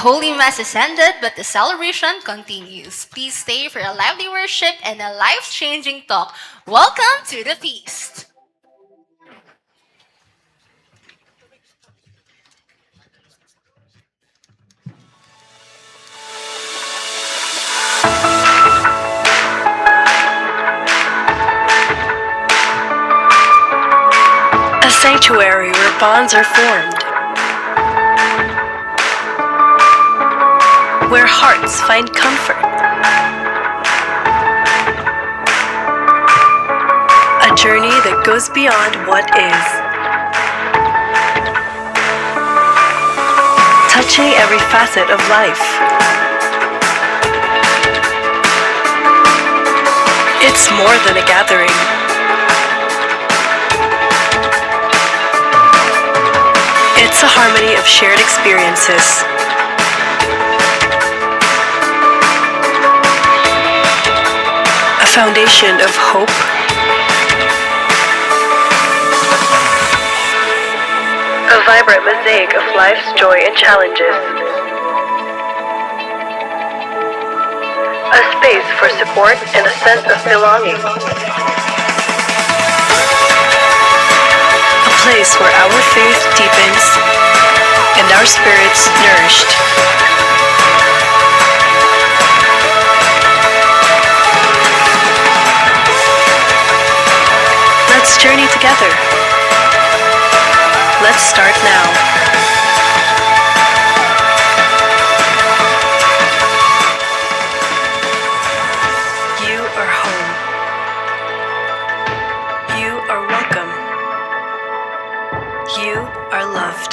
Holy Mass has ended, but the celebration continues. Please stay for a lively worship and a life-changing talk. Welcome to the feast. A sanctuary where bonds are formed, where hearts find comfort. A journey that goes beyond what is, touching every facet of life. It's more than a gathering. It's a harmony of shared experiences. A foundation of hope, a vibrant mosaic of life's joy and challenges. A space for support and a sense of belonging. A place where our faith deepens and our spirits nourished. Let's journey together. Let's start now. You are home. You are welcome. You are loved.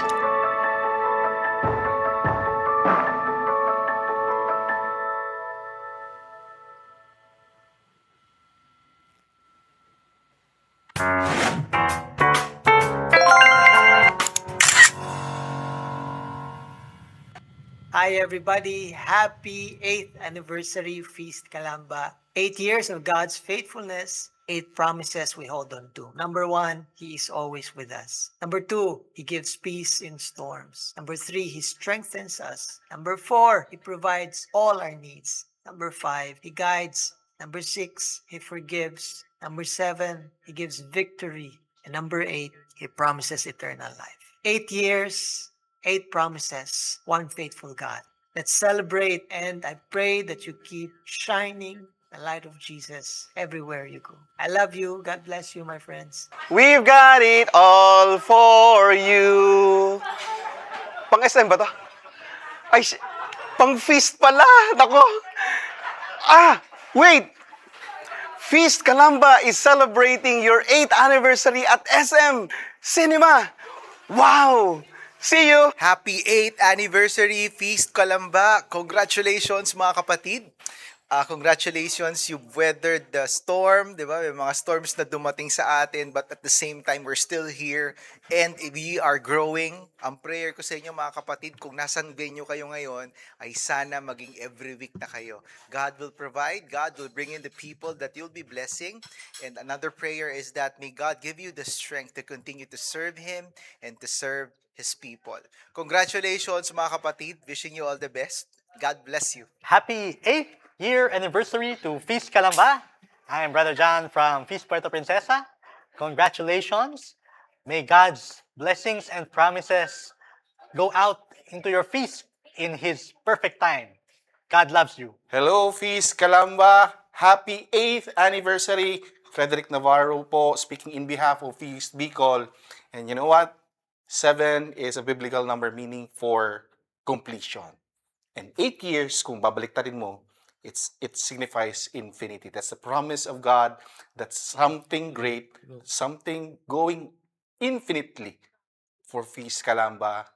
Hi everybody, happy 8th anniversary Feast Calamba. 8 years of God's faithfulness, 8 promises we hold on to. Number 1, He is always with us. Number 2, He gives peace in storms. Number 3, He strengthens us. Number 4, He provides all our needs. Number 5, He guides. Number 6, He forgives. Number 7, He gives victory. And number 8, He promises eternal life. 8 years, 8 promises, one faithful God. Let's celebrate, and I pray that you keep shining the light of Jesus everywhere you go. I love you. God bless you, my friends. We've got it all for you. Pang SM ba to? Ay, pang feast pala. Nako. Wait. Feast Calamba is celebrating your 8th anniversary at SM Cinema. Wow! See you! Happy 8th anniversary, Feast Calamba. Congratulations mga kapatid. Congratulations, you've weathered the storm, di ba? May mga storms na dumating sa atin, but at the same time, we're still here and we are growing. Ang prayer ko sa inyo mga kapatid, kung nasan venue kayo ngayon, ay sana maging every week na kayo. God will provide, God will bring in the people that you'll be blessing. And another prayer is that may God give you the strength to continue to serve Him and to serve His people. Congratulations mga kapatid, wishing you all the best. God bless you. Happy 8th year anniversary to Feast Calamba. I'm Brother John from Feast Puerto Princesa. Congratulations. May God's blessings and promises go out into your feast in His perfect time. God loves you. Hello, Feast Calamba. Happy 8th anniversary. Frederick Navarro po, speaking in behalf of Feast Bicol. And you know what? 7 is a biblical number meaning for completion. And 8 years, kung babaliktarin mo, it signifies infinity. That's the promise of God. That's something great, something going infinitely for Feast Calamba,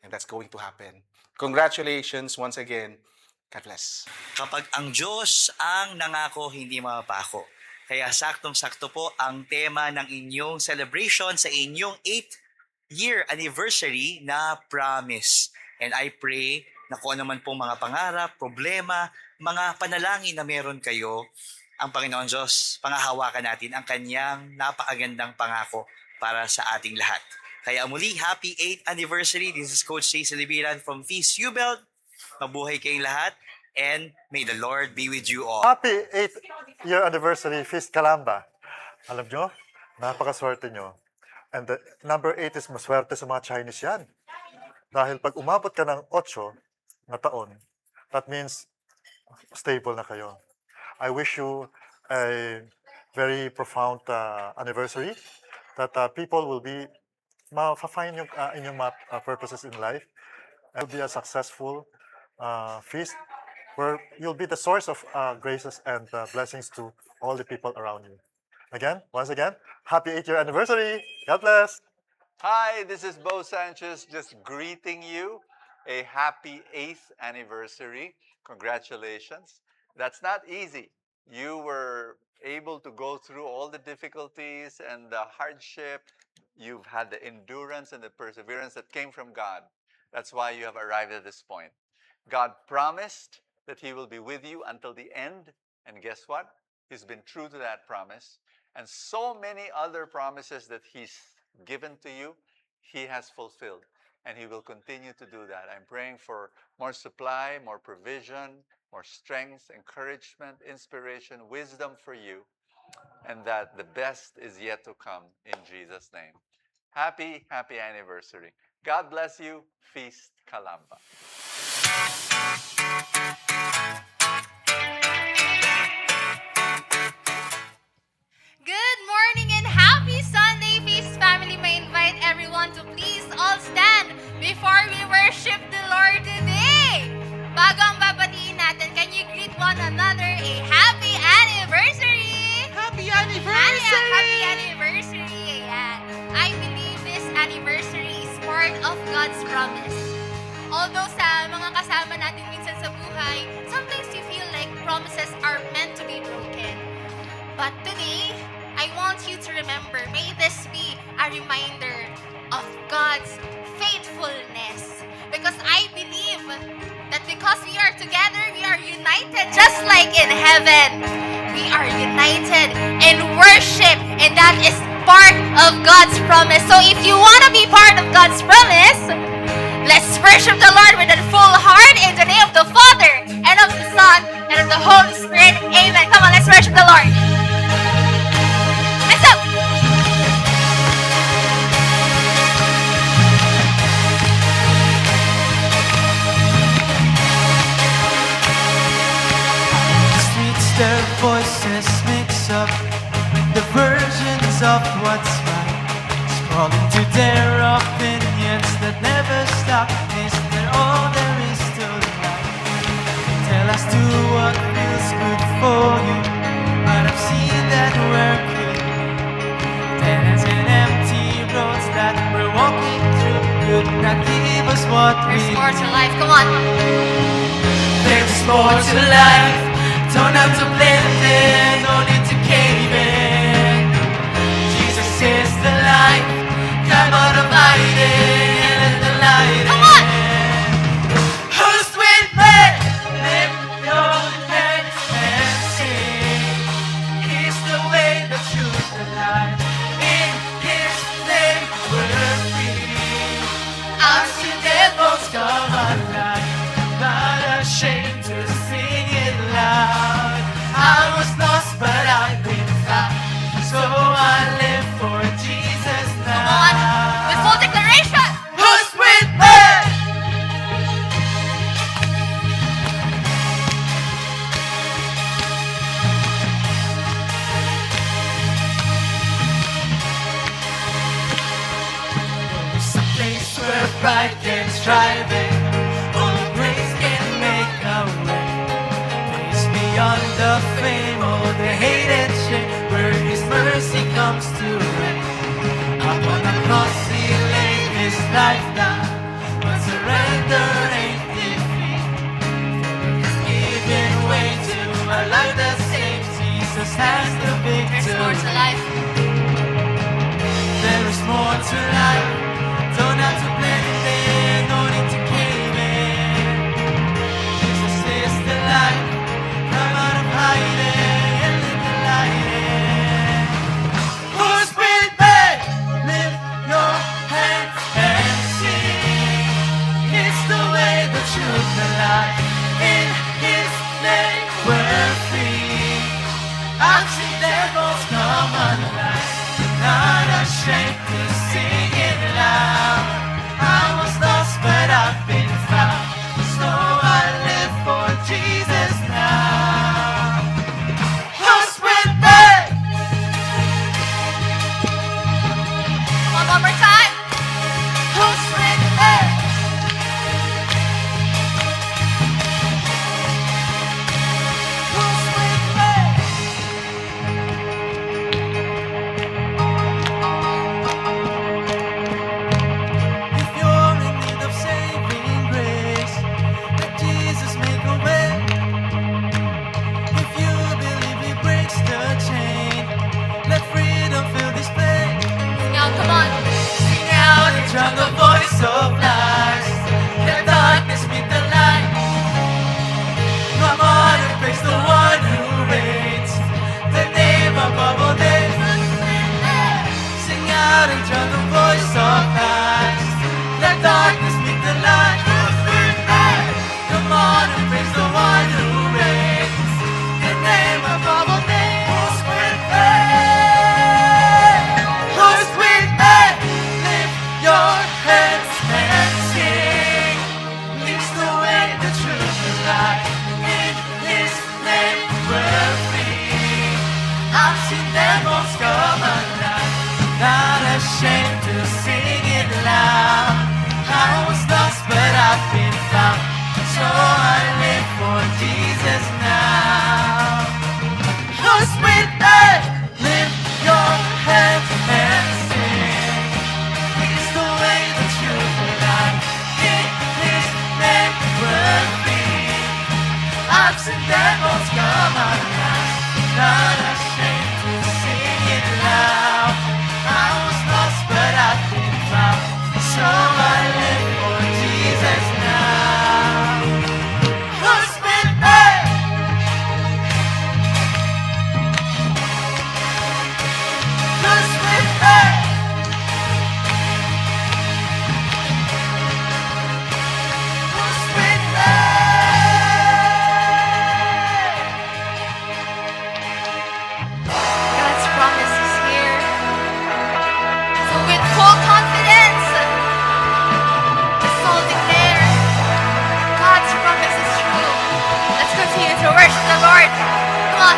and that's going to happen. Congratulations once again. God bless. Kapag ang Diyos ang nangako, hindi mapapako. Kaya saktong-sakto po ang tema ng inyong celebration sa inyong 8th year anniversary na promise. And I pray na kung ano man pong mga pangarap, problema, mga panalangin na meron kayo, ang Panginoon Diyos, pangahawakan natin ang kanyang napakagandang pangako para sa ating lahat. Kaya muli, happy 8th anniversary. This is Coach Jason Libiran from Feast U-Belt. Mabuhay kayong lahat and may the Lord be with you all. Happy 8th year anniversary Feast Calamba. Alam nyo, napakaswerte nyo. And the number 8 is maswerte sa mga Chinese yan. Dahil pag umabot ka ng 8 na taon, that means stable na kayo. I wish you a very profound anniversary that people will be ma-find yung inyong purposes in life and will be a successful feast where you'll be the source of graces and blessings to all the people around you. Again, once again, happy 8th year anniversary. God bless. Hi, this is Bo Sanchez just greeting you. A happy 8th anniversary. Congratulations. That's not easy. You were able to go through all the difficulties and the hardship. You've had the endurance and the perseverance that came from God. That's why you have arrived at this point. God promised that He will be with you until the end. And guess what? He's been true to that promise. And so many other promises that He's given to you, He has fulfilled. And He will continue to do that. I'm praying for more supply, more provision, more strength, encouragement, inspiration, wisdom for you. And that the best is yet to come in Jesus' name. Happy, happy anniversary. God bless you. Feast Calamba. Good morning and happy Sunday, Feast family. May invite everyone to please all stand before we worship the Lord today. Bago ang babatiin natin, can you greet one another a happy anniversary? Happy anniversary! Happy anniversary! Ayan. I believe this anniversary is part of God's promise. Although sa mga kasama natin minsan sa buhay, sometimes you feel like promises are meant to be broken. But today, I want you to remember, may this be a reminder of God's faithfulness. Because I believe that because we are together, we are united just like in heaven. We are united in worship, and that is part of God's promise. So if you want to be part of God's promise, let's worship the Lord with a full heart in the name of the Father, and of the Son, and of the Holy Spirit. Amen. Come on, let's worship the Lord. Let's up. Streets, their voices mix up the versions of what's right. Scrolling to their opinions that never stop. Is that all there is to life? Tell us to what feels good for you, but I've seen that we're clear. Dead and empty roads that we're walking through could not give us what There's we more to life. Come on. There's more to life. Don't have to blend in, no need to cave in. Jesus is the light. Come out of hiding and let the light Come on. in. Who's with me? Lift your hands and sing. He's the way, the truth, the life. In His name we're free. Our sin devils come alive. Not ashamed to sing it loud. I was lost, but I've been found. So I live for Jesus now. Come on. With full declaration. Who's with me? It's a place where pride can striving. Only grace can make a way. Place beyond the fame, all the hate and shame, where His mercy comes to reign. Upon the cross He laid His life down, but surrender ain't defeat. He's giving way to a life that saves. Jesus has the There's more to victory. life. There is more to life. Don't have to blend it in, no need to cave in. Jesus is the light. Come out of hiding and let the light in. Who's with me? Lift your hands and sing. It's the way, the truth, the light. I've seen devils come alive, not ashamed to sing it loud. I was lost, but I've been found, so I live for Jesus now. Who's with me? One more time. Who's with me? Who's with me? If you're in need of saving grace, let Jesus make a way. If you believe He breaks the chain, let freedom fill this place. Now, come on. Sing out and drown the voice of lies. Let darkness meet the light. Come on and praise the one who reigns, the name above all names. Sing out and drown the voice of lies. Let darkness meet the light. Come on and praise the one who reigns, the name above all names. Who's with me? Who's with me? Lift your hands and sing. He's the way, the truth, the life. In His name we're free. I've seen devils come alive, not ashamed to sing it loud. I was lost, but I've been found, so I live for Jesus now. Who's with me? Lift your hands and sing. He's the way, the truth, the life. In His name we're free. I've seen devils come alive, not ashamed to sing it loud. I was lost, but I've been found, so I live for Jesus now. Who's with me? Who's with me? Who's with me? God's promise is here. So with full confidence, let's all declare God's promise is true. Let's continue to worship the Lord. Come on.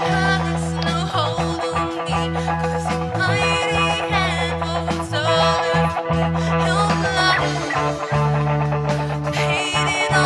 Has no hold on me, 'cause your mighty hand holds over me. Your blood paid it all.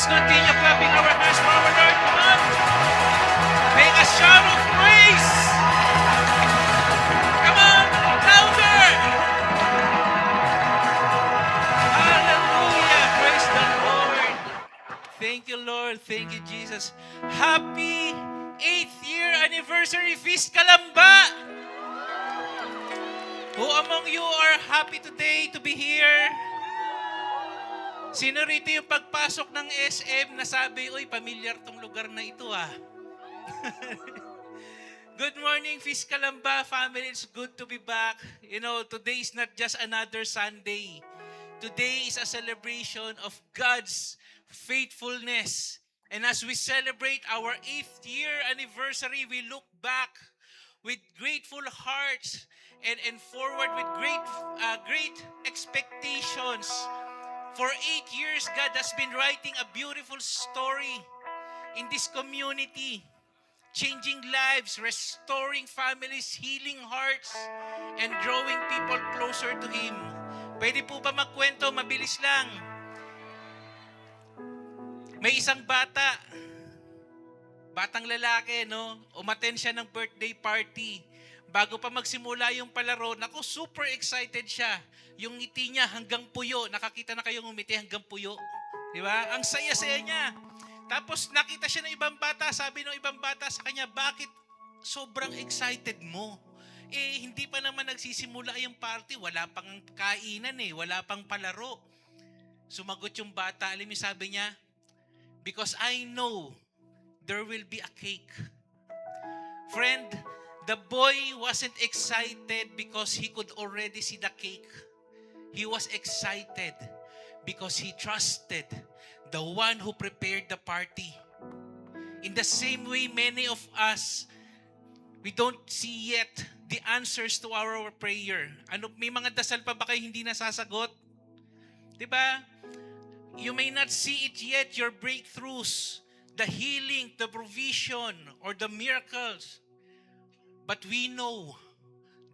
Let's continue clapping our hands for our Lord. Come on. Make a shout of praise. Come on, louder. Hallelujah. Praise the Lord. Thank you, Lord. Thank you, Jesus. Happy 8th year anniversary Feast Kalamba. Who among you are happy today to be here? Sino rito yung pagpasok ng SM na sabi, uy, pamilyar tong lugar na ito ah. Good morning, Feast Kalamba family. It's good to be back. You know, today is not just another Sunday. Today is a celebration of God's faithfulness. And as we celebrate our 8th year anniversary, we look back with grateful hearts and forward with great expectations. For 8 years, God has been writing a beautiful story in this community, changing lives, restoring families, healing hearts, and drawing people closer to Him. Pwede po ba magkwento? Mabilis lang. May isang batang lalaki, no? Umattend siya ng birthday party. Bago pa magsimula yung palaro, naku, super excited siya. Yung ngiti niya hanggang puyo. Nakakita na kayong umiti hanggang puyo. Di ba? Ang saya-saya niya. Tapos nakita siya ng ibang bata. Sabi ng ibang bata sa kanya, bakit sobrang excited mo? Eh, hindi pa naman nagsisimula yung party. Wala pang kainan eh. Wala pang palaro. Sumagot yung bata. Alam mo sabi niya, because I know there will be a cake. Friend, the boy wasn't excited because he could already see the cake. He was excited because he trusted the one who prepared the party. In the same way, many of us, we don't see yet the answers to our prayer. Ano, may mga dasal pa ba kayo hindi nasasagot? Diba? You may not see it yet, your breakthroughs, the healing, the provision, or the miracles. But we know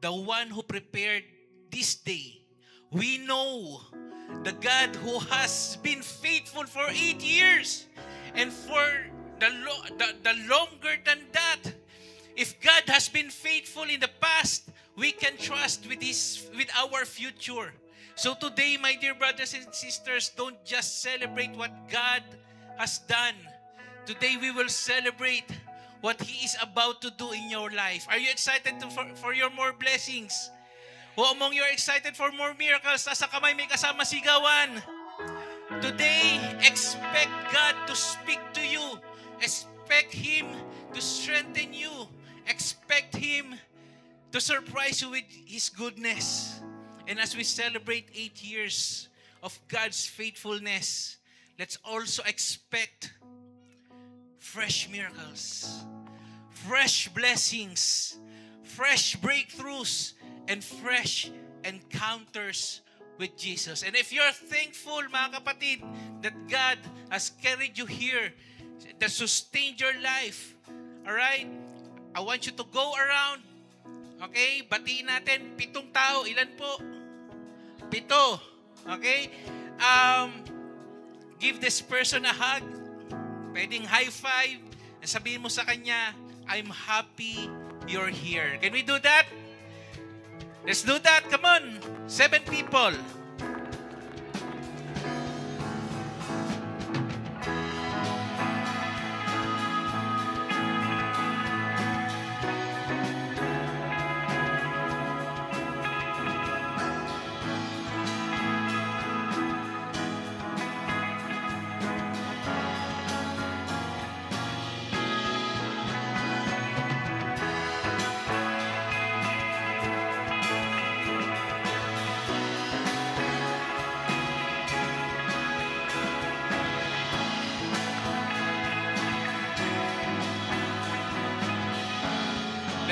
the one who prepared this day. We know the God who has been faithful for 8 years. And for the longer than that, if God has been faithful in the past, we can trust with our future. So today, my dear brothers and sisters, don't just celebrate what God has done. Today we will celebrate what He is about to do in your life. Are you excited for your more blessings? Who among you are excited for more miracles? Nasa kamay may kasama sigawan. Today, expect God to speak to you. Expect Him to strengthen you. Expect Him to surprise you with His goodness. And as we celebrate 8 years of God's faithfulness, let's also expect fresh miracles, fresh blessings, fresh breakthroughs, and fresh encounters with Jesus. And if you're thankful, mga kapatid, that God has carried you here, that sustained your life, alright? I want you to go around, okay? Batiin natin, 7 tao. Ilan po? 7. Okay? Give this person a hug. Pwedeng high five. And sabihin mo sa kanya, I'm happy you're here. Can we do that? Let's do that. Come on. 7 people.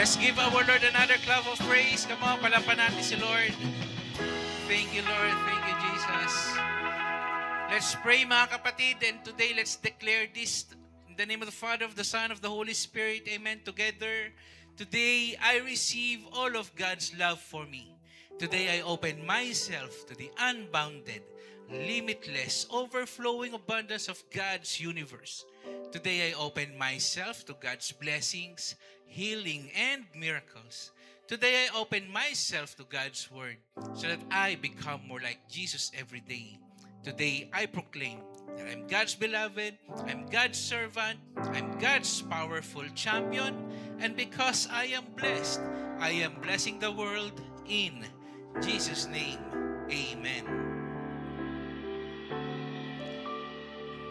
Let's give our Lord another clap of praise. Come on, palapan natin si Lord. Thank you, Lord. Thank you, Jesus. Let's pray, mga kapatid. And today, let's declare this in the name of the Father, of the Son, of the Holy Spirit. Amen. Together, today, I receive all of God's love for me. Today, I open myself to the unbounded limitless, overflowing abundance of God's universe. Today I open myself to God's blessings, healing, and miracles. Today I open myself to God's word so that I become more like Jesus every day. Today I proclaim that I'm God's beloved, I'm God's servant, I'm God's powerful champion, and because I am blessed, I am blessing the world in Jesus' name. Amen.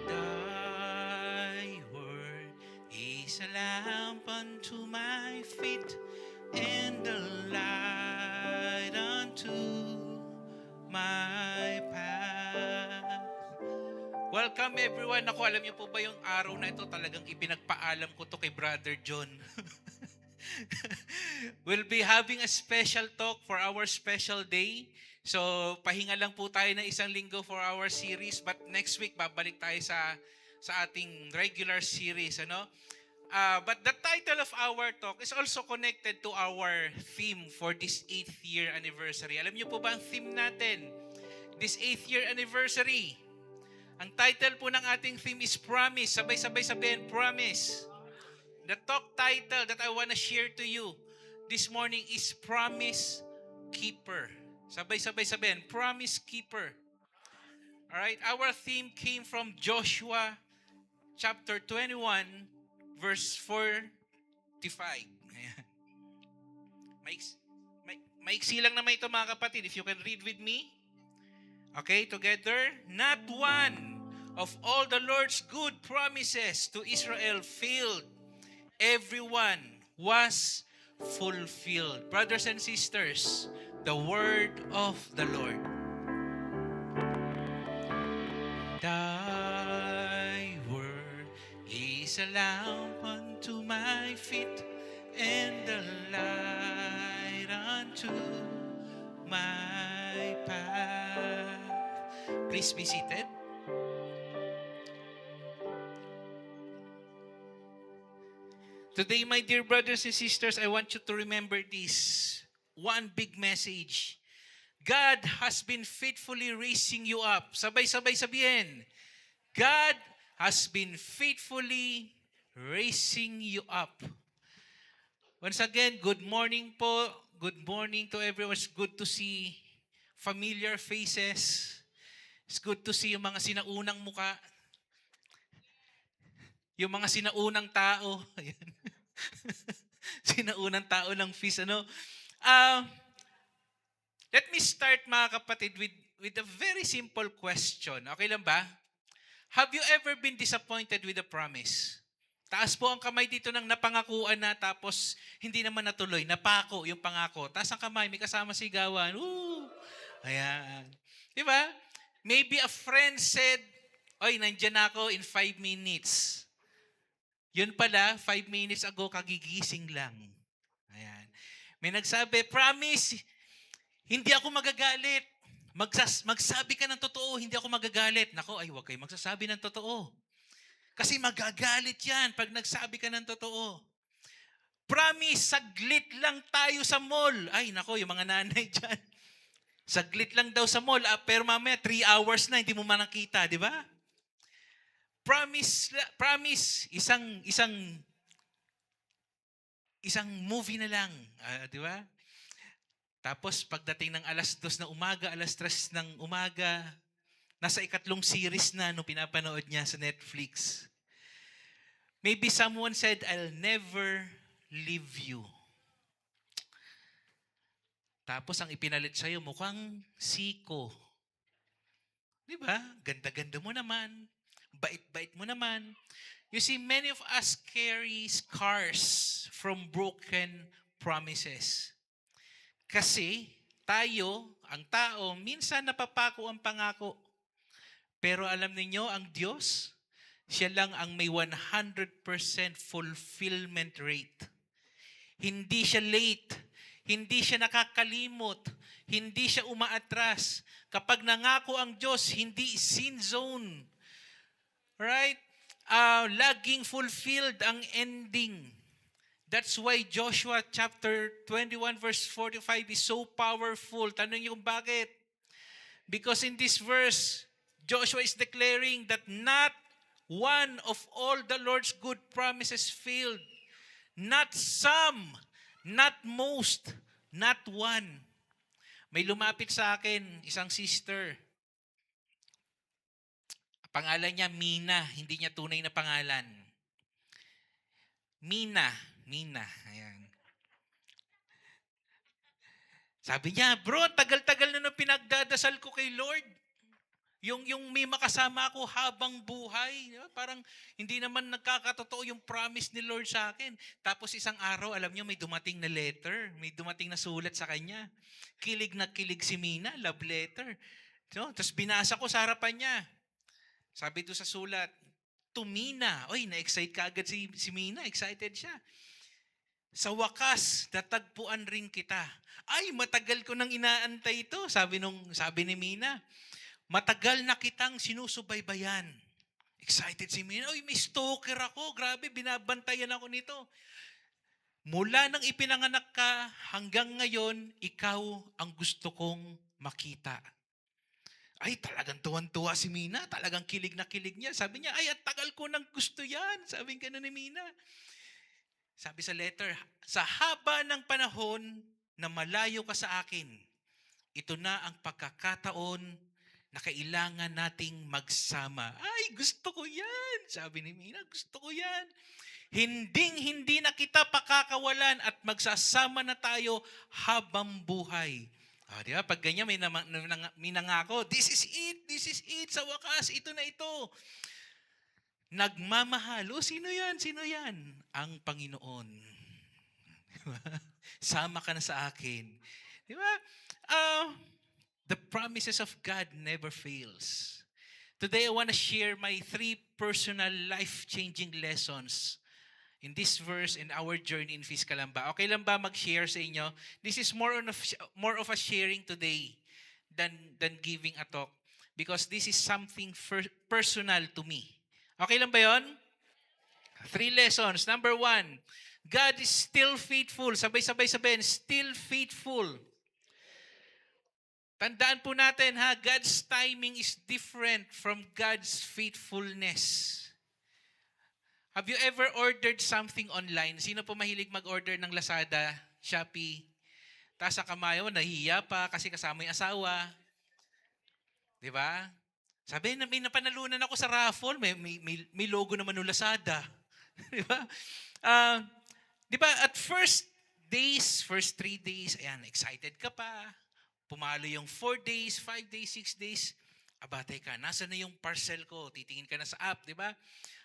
Thy word is a lamp unto my feet and a light unto my path. Welcome everyone. Ako, alam niyo po ba yung araw na ito talagang ipinagpaalam ko to kay Brother John. We'll be having a special talk for our special day. So, pahinga lang po tayo ng isang linggo for our series. But next week, babalik tayo sa ating regular series. Ano? But the title of our talk is also connected to our theme for this 8th year anniversary. Alam niyo po ba ang theme natin? This 8th year anniversary. Ang title po ng ating theme is Promise. Sabay-sabay sabihin, Promise. The talk title that I want to share to you this morning is Promise Keeper. Sabay-sabay sabihin, Promise Keeper. Alright, our theme came from Joshua chapter 21 verse 45. Ayan. Maiksi lang naman ito mga kapatid. If you can read with me. Okay, together. Not one of all the Lord's good promises to Israel failed. Everyone was fulfilled. Brothers and sisters, the word of the Lord. Thy word is a lamp unto my feet and a light unto my path. Please be seated. Today, my dear brothers and sisters, I want you to remember this. One big message. God has been faithfully raising you up. Sabay-sabay sabihin. God has been faithfully raising you up. Once again, good morning po. Good morning to everyone. It's good to see familiar faces. It's good to see yung mga sinaunang muka. Yung mga sinaunang tao. Ayan. Sinaunang tao ng feast. Ano? Let me start mga kapatid with a very simple question. Okay lang ba? Have you ever been disappointed with a promise? Taas po ang kamay dito ng napangakuan na tapos hindi naman natuloy. Napako yung pangako. Taas ang kamay, may kasama sigawan. Woo! Ayan. Diba? Maybe a friend said, oy, nandyan ako in 5 minutes. Yun pala, 5 minutes ago, kagigising lang. Ayan. May nagsabi, promise, hindi ako magagalit. Magsabi ka ng totoo, hindi ako magagalit. Nako, ay, huwag kayo magsasabi ng totoo. Kasi magagalit yan pag nagsabi ka ng totoo. Promise, saglit lang tayo sa mall. Ay, nako, yung mga nanay dyan. Saglit lang daw sa mall, pero mamaya 3 hours na, hindi mo man nakita, di ba? Promise, isang movie na lang, di ba? Tapos pagdating ng alas 2 ng umaga, alas 3 ng umaga, nasa 2nd series na no pinapanood niya sa Netflix. Maybe someone said, I'll never leave you. Tapos ang ipinalit sa'yo, mukhang siko. Di ba? Ganda-ganda mo naman. Bait-bait mo naman. You see, many of us carry scars from broken promises. Kasi tayo, ang tao, minsan napapako ang pangako. Pero alam niyo ang Diyos, siya lang ang may 100% fulfillment rate. Hindi siya late. Hindi siya nakakalimot. Hindi siya umaatras. Kapag nangako ang Diyos, hindi sin zone. Right? Laging fulfilled ang ending. That's why Joshua chapter 21 verse 45 is so powerful. Tanong niyo kung bakit? Because in this verse, Joshua is declaring that not one of all the Lord's good promises failed. Not some, not most, not one. May lumapit sa akin, isang sister. Pangalan niya Mina, hindi niya tunay na pangalan. Mina. Ayan. Sabi niya, bro, tagal-tagal na nung pinagdadasal ko kay Lord. Yung may makasama ako habang buhay. Parang hindi naman nagkakatotoo yung promise ni Lord sa akin. Tapos isang araw, alam niyo, may dumating na letter. May dumating na sulat sa kanya. Kilig na kilig si Mina, love letter. So, tapos binasa ko sa harapan niya. Sabi doon sa sulat, to Mina. Oy, na-excite ka agad si Mina. Excited siya. Sa wakas, natagpuan rin kita. Ay, matagal ko nang inaantay ito. Sabi ni Mina. Matagal na kitang sinusubaybayan. Excited si Mina. Oy, may stalker ako. Grabe, binabantayan ako nito. Mula nang ipinanganak ka, hanggang ngayon, ikaw ang gusto kong makita. Ay, talagang tuwan-tuwa si Mina. Talagang kilig na kilig niya. Sabi niya, ay, at tagal ko nang gusto yan. Sabi ka na ni Mina. Sabi sa letter, sa haba ng panahon na malayo ka sa akin, ito na ang pagkakataon na kailangan nating magsama. Ay, gusto ko yan. Sabi ni Mina, gusto ko yan. Hinding-hindi na kita pakakawalan at magsasama na tayo habang buhay. Di ba? Pag ganyan, may nangako, this is it, sa wakas, ito na ito. Nagmamahal. Sino yan? Ang Panginoon. Sama ka na sa akin. Di ba? The promises of God never fails. Today, I want to share my 3 personal life-changing lessons in this verse in our journey in Feast Calamba. Okay lang ba mag-share sa inyo? This is more of a sharing today than giving a talk because this is something personal to me. Okay lang ba yun? 3 lessons. Number 1, God is still faithful. Sabay-sabay sabihin, still faithful. Tandaan po natin ha, God's timing is different from God's faithfulness. Have you ever ordered something online? Sino po mahilig mag-order ng Lazada, Shopee? Tapos sa kamayo, nahihiya pa kasi kasama yung asawa. Di ba? Sabi, may napanalunan ako sa raffle, may logo naman ng Lazada. Di ba? Di ba, at first 3 days, ayan, excited ka pa. Pumalo yung 4 days, 5 days, 6 days. Abatay ka, nasa na yung parcel ko? Titingin ka na sa app, di ba?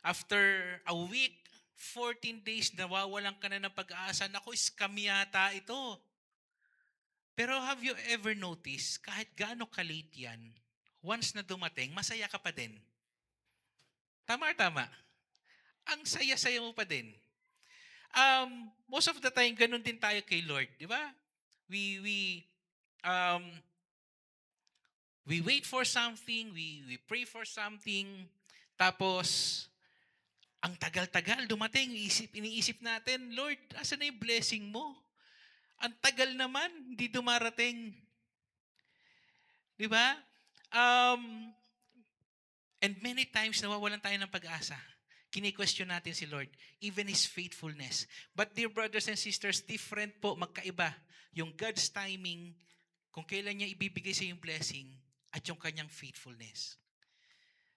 After a week, 14 days, nawawalan ka na ng pag-asa. Naku, scam yata ito. Pero have you ever noticed, kahit gaano ka-late yan, once na dumating, masaya ka pa din. Tama or tama? Ang saya-saya mo pa din. Most of the time, ganun din tayo kay Lord. Di ba? We wait for something, we pray for something, tapos, ang tagal-tagal dumating, iniisip natin, Lord, asan na yung blessing mo? Ang tagal naman, hindi dumarating. Di ba? And many times, nawawalan tayo ng pag-asa. Kini-question natin si Lord, even His faithfulness. But dear brothers and sisters, different po, magkaiba. Yung God's timing, kung kailan niya ibibigay sa yung blessing, at yung kanyang faithfulness.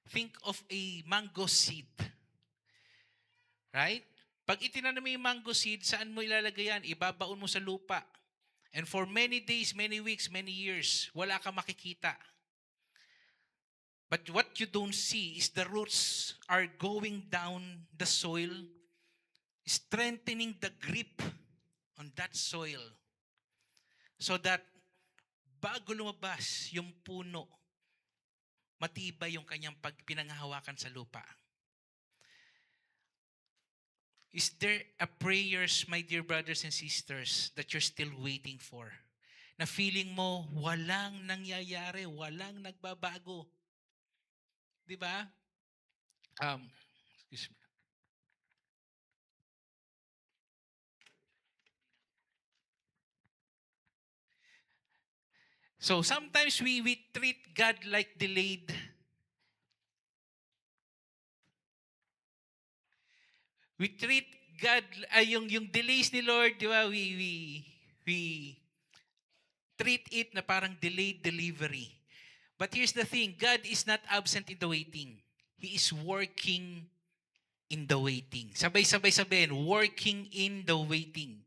Think of a mango seed. Right? Pag itinanim mo yung mango seed, saan mo ilalagay yan? Ibabaon mo sa lupa. And for many days, many weeks, many years, wala ka makikita. But what you don't see is the roots are going down the soil, strengthening the grip on that soil. So that bago lumabas yung puno, matibay yung kanyang pinanghahawakan sa lupa. Is there a prayers, my dear brothers and sisters, that you're still waiting for? Na feeling mo, walang nangyayari, walang nagbabago. Di ba? Excuse me. So sometimes we treat God like delayed We treat God, yung delays ni Lord, di ba? We treat it na parang delayed delivery. But here's the thing, God is not absent in the waiting. He is working in the waiting. Sabay-sabay sabihin, working in the waiting.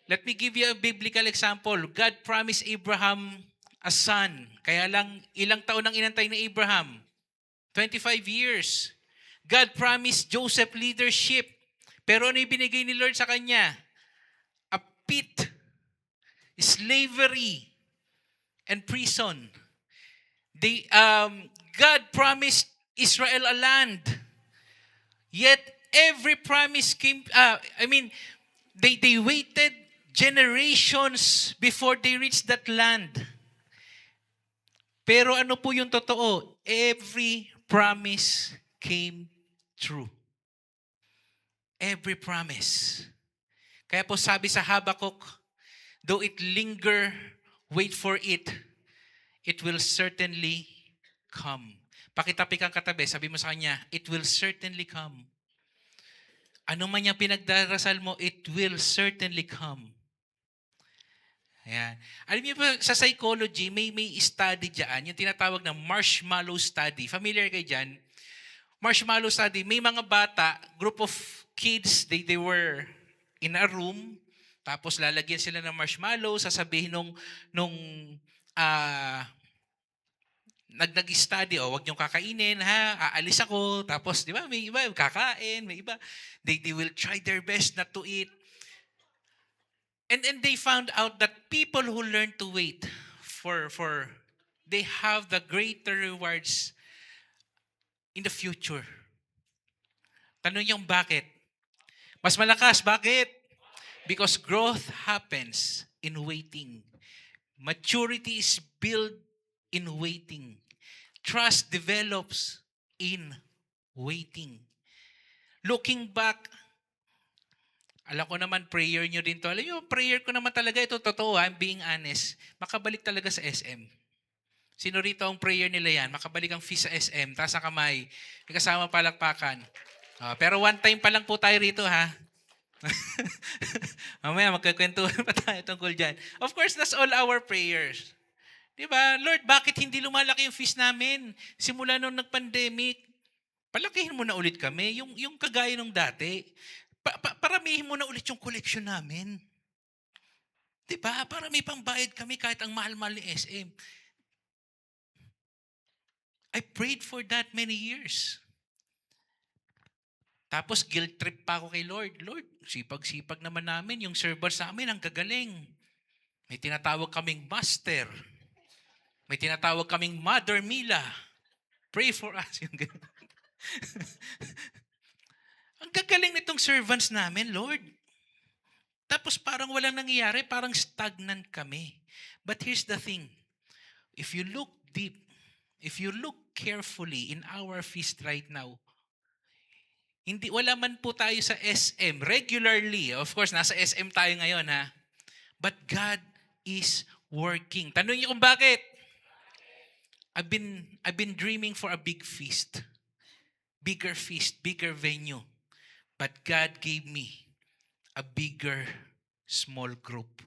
Let me give you a biblical example. God promised Abraham a son. Kaya lang, ilang taon ang inantay ni Abraham? 25 years. God promised Joseph leadership. Pero ano yung binigay ni Lord sa kanya? A pit, slavery, and prison. God promised Israel a land. Yet, every promise came, they waited generations before they reached that land. Pero ano po yung totoo? Every promise came true. Every promise. Kaya po sabi sa Habakkuk, though it linger, wait for it. It will certainly come. Pakitapik ang katabi, sabi mo sa kanya, it will certainly come. Ano man yung pinagdarasal mo, it will certainly come. Ayan. Alam niyo ba, sa psychology, may study dyan, yung tinatawag na marshmallow study. Familiar kayo dyan? Marshmallow study, may mga bata, group of kids, they were in a room, tapos lalagyan sila ng marshmallow, sasabihin nung nag-study, wag niyong kakainin, aalis ako, tapos, di ba, may iba, kakain, may iba, they will try their best not to eat. And they found out that people who learn to wait they have the greater rewards in the future. Tanong niyo bakit? Mas malakas, bakit? Because growth happens in waiting. Maturity is built in waiting. Trust develops in waiting. Looking back, alam ko naman prayer nyo din to. Alam nyo, prayer ko naman talaga ito, totoo, I'm being honest. Makabalik talaga sa SM. Sino rito ang prayer nila yan? Makabalik ang feast sa SM, taas ang kamay, may kasama palakpakan. Pero one time pa lang po tayo rito, ha? Mamaya, magkakwentuhan pa tayo tungkol dyan. Of course, that's all our prayers. Diba? Lord, bakit hindi lumalaki yung feast namin? Simula nung nag-pandemic, palakihin mo na ulit kami, yung kagaya nung dati. Paramihin mo na ulit yung collection namin. Diba? Para may pangbayad kami kahit ang mahal-mahal ni SM. I prayed for that many years. Tapos guilt trip pa ako kay Lord. Lord, sipag-sipag naman namin. Yung servers namin ang gagaling. May tinatawag kaming master. May tinatawag kaming Mother Mila. Pray for us. Yung ang gagaling nitong servants namin, Lord. Tapos parang walang nangyayari, parang stagnant kami. But here's the thing. If you look deep, if you look carefully in our feast right now, wala man po tayo sa SM regularly. Of course, nasa SM tayo ngayon, ha? But God is working. Tanong niyo kung bakit? I've been dreaming for a big feast. Bigger feast, bigger venue. But God gave me a bigger small group.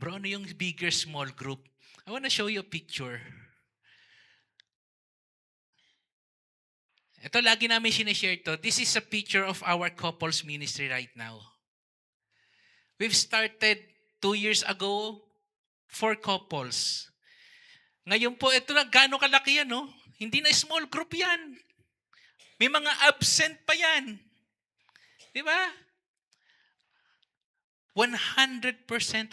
Bro, ano yung bigger small group? I want to show you a picture. Ito, lagi namin sinishare to. This is a picture of our couples ministry right now. We've started 2 years ago, 4 couples. Ngayon po, ito na, gaano kalaki yan, no? Hindi na small group yan. May mga absent pa yan. Di ba? 100%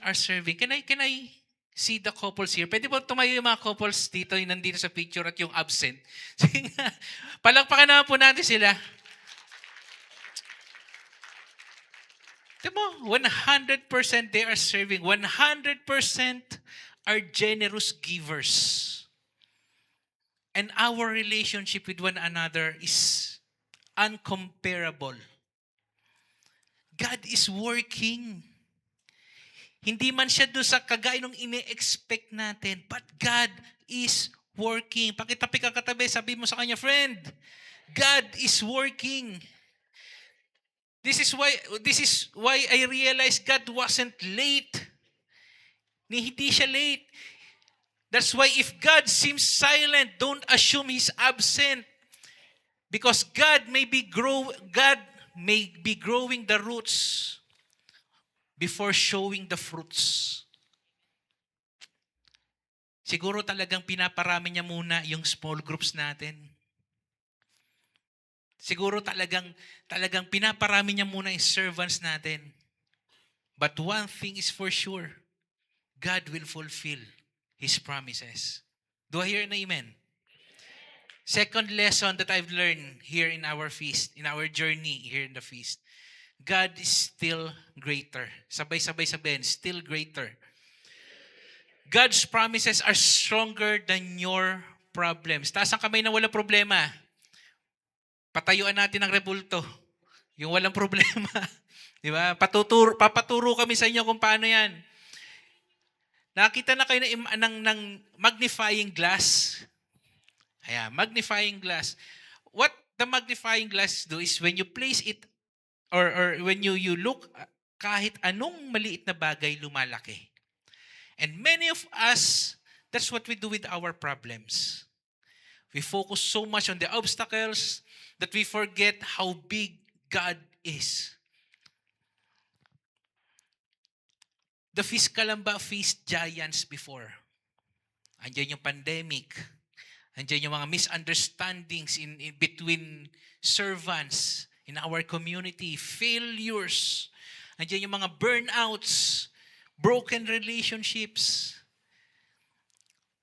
are serving. Can I see the couples here? Pwede ba tumayo yung mga couples dito, yung nandito sa picture at yung absent? Sige nga. Palakpakan naman po natin sila. Diba? 100% they are serving. 100% are generous givers. And our relationship with one another is uncomparable. God is working. Hindi man siya doon sa kagaya nung ine-expect natin, but God is working. Pakitapi ka katabi, sabi mo sa kanya, friend, God is working. This is why I realized God wasn't late. Hindi siya late. That's why if God seems silent, don't assume He's absent. Because God may be growing the roots before showing the fruits. Siguro talagang pinaparami niya muna yung small groups natin. Siguro talagang pinaparami niya muna yung servants natin. But one thing is for sure, God will fulfill His promises. Do I hear an amen? Second lesson that I've learned here in our feast, in our journey here in the feast, God is still greater. Sabay-sabay sabihin, still greater. God's promises are stronger than your problems. Taas ang kamay na walang problema. Patayuan natin ang rebulto. Yung walang problema. Di ba? Papaturo kami sa inyo kung paano yan. Nakita na kayo ng magnifying glass. Ayan, magnifying glass. What the magnifying glass do is when you place it or when you look, kahit anong maliit na bagay lumalaki. And many of us, that's what we do with our problems. We focus so much on the obstacles that we forget how big God is. The Feast Calamba faced giants before. Andiyan yung pandemic. Andiyan yung mga misunderstandings in between servants in our community, failures. Andiyan yung mga burnouts, broken relationships.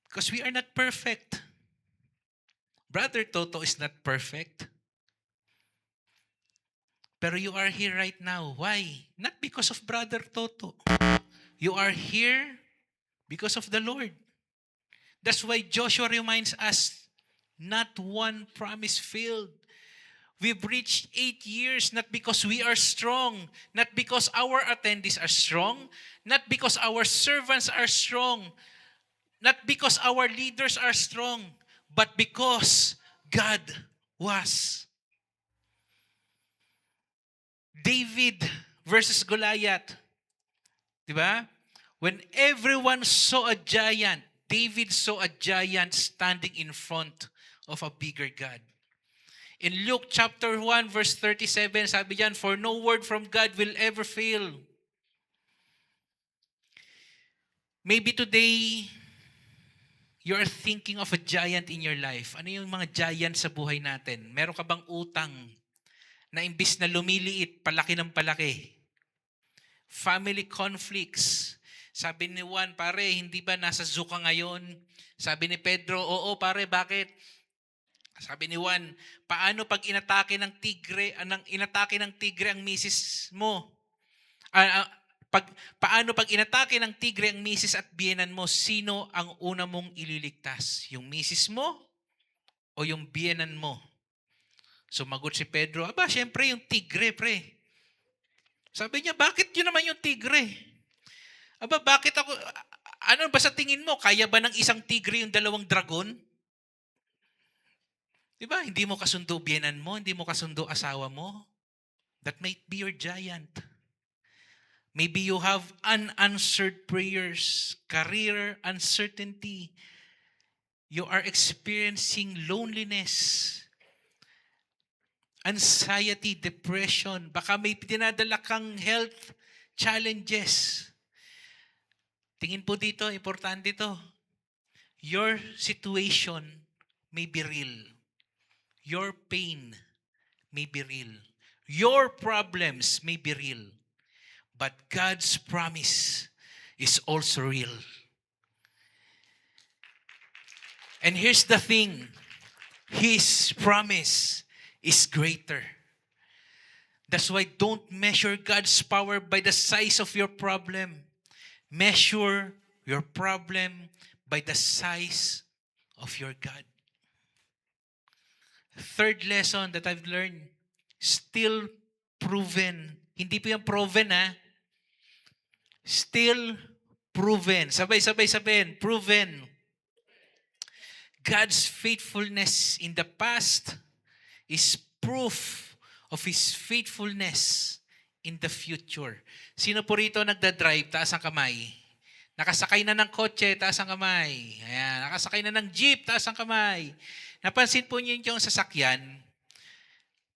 Because we are not perfect. Brother Toto is not perfect. Pero you are here right now. Why? Not because of Brother Toto. You are here because of the Lord. That's why Joshua reminds us, not one promise failed. We've reached 8 years not because we are strong, not because our attendees are strong, not because our servants are strong, not because our leaders are strong, but because God was. David versus Goliath. Diba? When everyone saw a giant, David saw a giant standing in front of a bigger God. In Luke chapter 1 verse 37, sabi diyan, for no word from God will ever fail. Maybe today, you're thinking of a giant in your life. Ano yung mga giant sa buhay natin? Meron ka bang utang na imbis na lumiliit, palaki ng palaki? Family conflicts. Sabi ni Juan, pare, hindi ba nasa zoo ka ngayon? Sabi ni Pedro, oo pare, bakit? Sabi ni Juan, paano pag inatake ng tigre ang misis mo? Paano pag inatake ng tigre ang misis at biyenan mo, sino ang una mong ililigtas? Yung misis mo o yung biyenan mo? Sumagot si Pedro, aba, syempre yung tigre, pre. Sabi niya, bakit yun naman yung tigre? Aba, bakit ako, ano ba sa tingin mo? Kaya ba ng isang tigre yung dalawang dragon? Diba? Hindi mo kasundo biyenan mo, hindi mo kasundo asawa mo. That might be your giant. Maybe you have unanswered prayers, career uncertainty. You are experiencing loneliness, anxiety, depression. Baka may dinadala kang health challenges. Tingin po dito, importante ito. Your situation may be real. Your pain may be real. Your problems may be real. But God's promise is also real. And here's the thing. His promise is greater. That's why don't measure God's power by the size of your problem. Measure your problem by the size of your God. Third lesson that I've learned, still proven. Hindi po yung proven, ha? Still proven. Sabay-sabay sabihin, proven. God's faithfulness in the past is proof of His faithfulness in the future. Sino po rito nagda-drive? Taas ang kamay. Nakasakay na ng kotse, taas ang kamay. Ayan, nakasakay na ng jeep, taas ang kamay. Napansin po niyo yung sasakyan,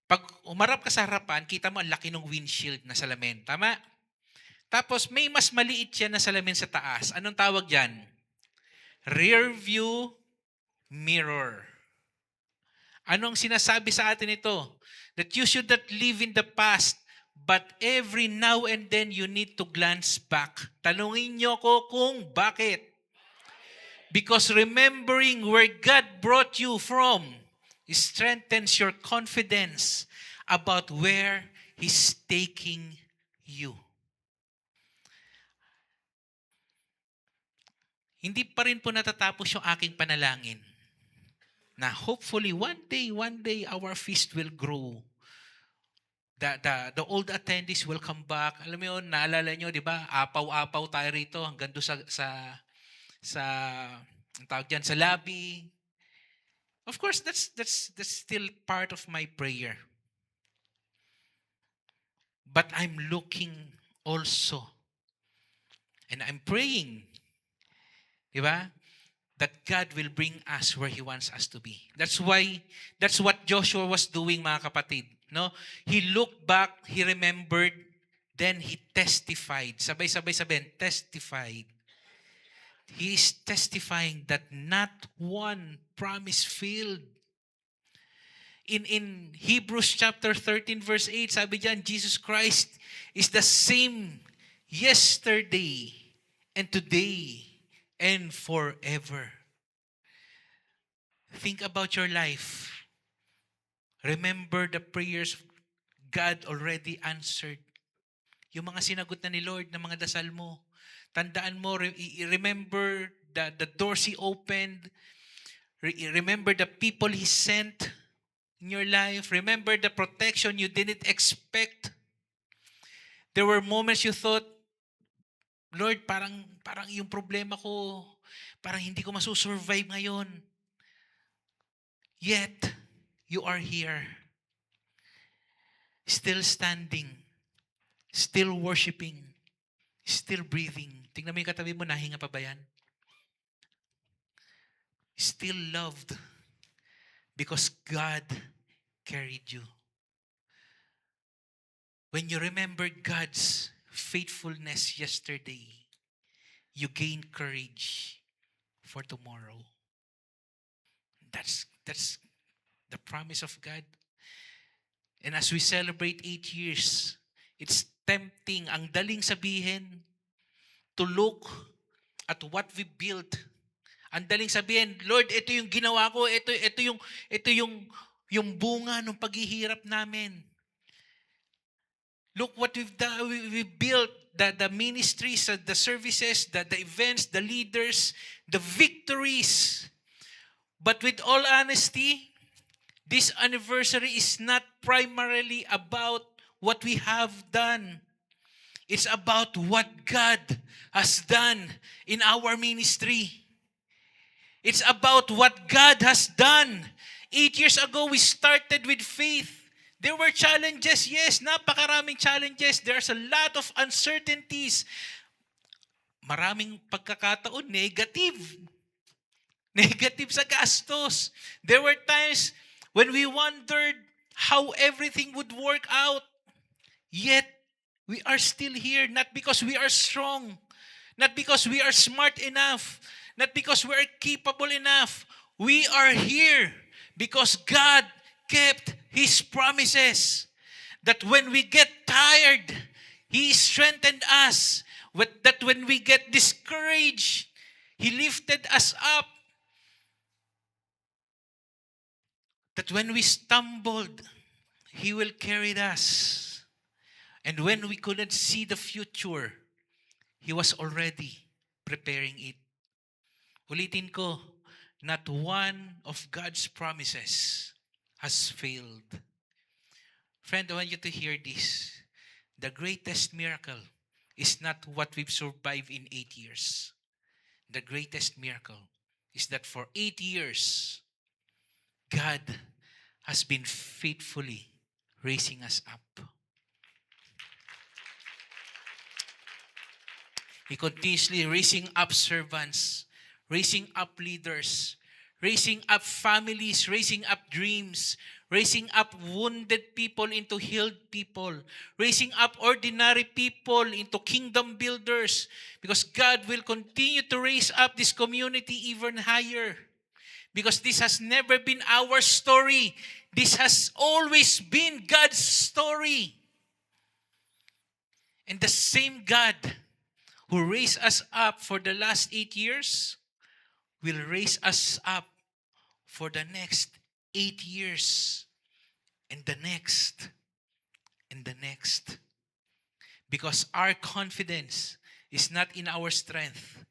pag umarap ka sa harapan, kita mo ang laki ng windshield na salamin. Tama? Tapos may mas maliit yan na salamin sa taas. Anong tawag dyan? Rear view mirror. Anong sinasabi sa atin ito? That you should not live in the past, but every now and then you need to glance back. Tanungin niyo ko kung bakit. Because remembering where God brought you from strengthens your confidence about where He's taking you. Hindi pa rin po natatapos yung aking panalangin na hopefully one day our feast will grow. The old attendees will come back. Alam mo yun, naalala nyo, di ba? Apaw-apaw tayo rito hanggang doon ang tawag dyan, sa lobby. Of course, that's still part of my prayer. But I'm looking also, and I'm praying, di ba? That God will bring us where He wants us to be. That's what Joshua was doing, mga kapatid. No? He looked back, he remembered, then he testified. Sabay-sabay sabihin, testified. He is testifying that not one promise failed. In Hebrews chapter 13 verse 8, sabi diyan, Jesus Christ is the same yesterday and today and forever. Think about your life. Remember the prayers God already answered. Yung mga sinagot na ni Lord na mga dasal mo. Tandaan mo, remember the doors He opened. Remember the people He sent in your life. Remember the protection you didn't expect. There were moments you thought, Lord, parang yung problema ko, parang hindi ko masusurvive ngayon. Yet, you are here. Still standing. Still worshiping. Still breathing. Tingnan mo yung katabi mo, nahinga pa ba yan? Still loved because God carried you. When you remember God's faithfulness yesterday, you gain courage for tomorrow. That's the promise of God. And as we celebrate 8 years, it's tempting, ang daling sabihin, to look at what we built. Ang daling sabihin, Lord, ito yung ginawa ko, ito yung bunga ng paghihirap namin. Look what we've done, we built, the ministries, the services, the events, the leaders, the victories. But with all honesty, this anniversary is not primarily about what we have done. It's about what God has done in our ministry. It's about what God has done. 8 years ago, we started with faith. There were challenges, yes, napakaraming challenges. There's a lot of uncertainties. Maraming pagkakataon, negative. Negative sa gastos. There were times when we wondered how everything would work out. Yet, we are still here, not because we are strong, not because we are smart enough, not because we are capable enough. We are here because God kept His promises. That when we get tired, He strengthened us. That when we get discouraged, He lifted us up. That when we stumbled, He will carry us. And when we couldn't see the future, He was already preparing it. Ulitin ko, not one of God's promises has failed. Friend, I want you to hear this. The greatest miracle is not what we've survived in 8 years. The greatest miracle is that for 8 years, God has been faithfully raising us up. He continuously raising up servants, raising up leaders, raising up families, raising up dreams, raising up wounded people into healed people, raising up ordinary people into kingdom builders, because God will continue to raise up this community even higher. Because this has never been our story. This has always been God's story. And the same God who raised us up for the last 8 years will raise us up for the next 8 years and the next and the next. Because our confidence is not in our strength.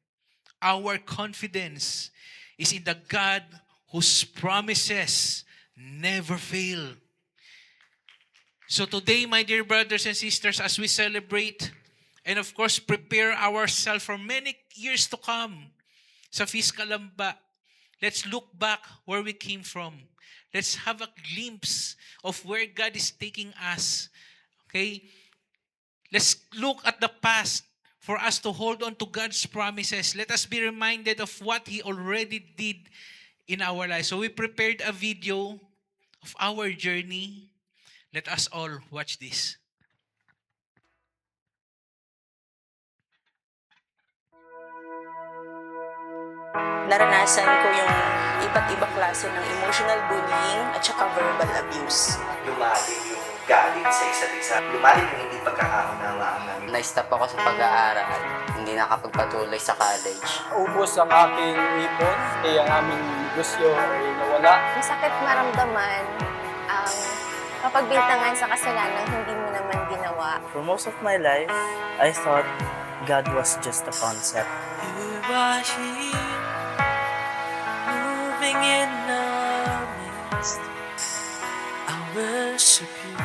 Our confidence is in the God whose promises never fail. So today, my dear brothers and sisters, as we celebrate and of course prepare ourselves for many years to come sa Feast Kalamba, let's look back where we came from. Let's have a glimpse of where God is taking us. Okay? Let's look at the past for us to hold on to God's promises. Let us be reminded of what He already did in our lives. So we prepared a video of our journey. Let us all watch this. Naranasan ko yung iba't ibang klase ng emotional bullying at saka verbal abuse. Lumalim yung galit sa isa't isa. Lumalim yung hindi pagkakaunawaan namin. Na-stop ako sa pag-aaral. Hindi nakapagpatuloy sa college. Ubos ang aking ipon, kaya ang aming negosyo ay nawala. Masakit maramdaman ang kapagbintangan sa kasalanang hindi mo naman ginawa. For most of my life, I thought God was just a concept. You are here, moving in our midst. I worship you.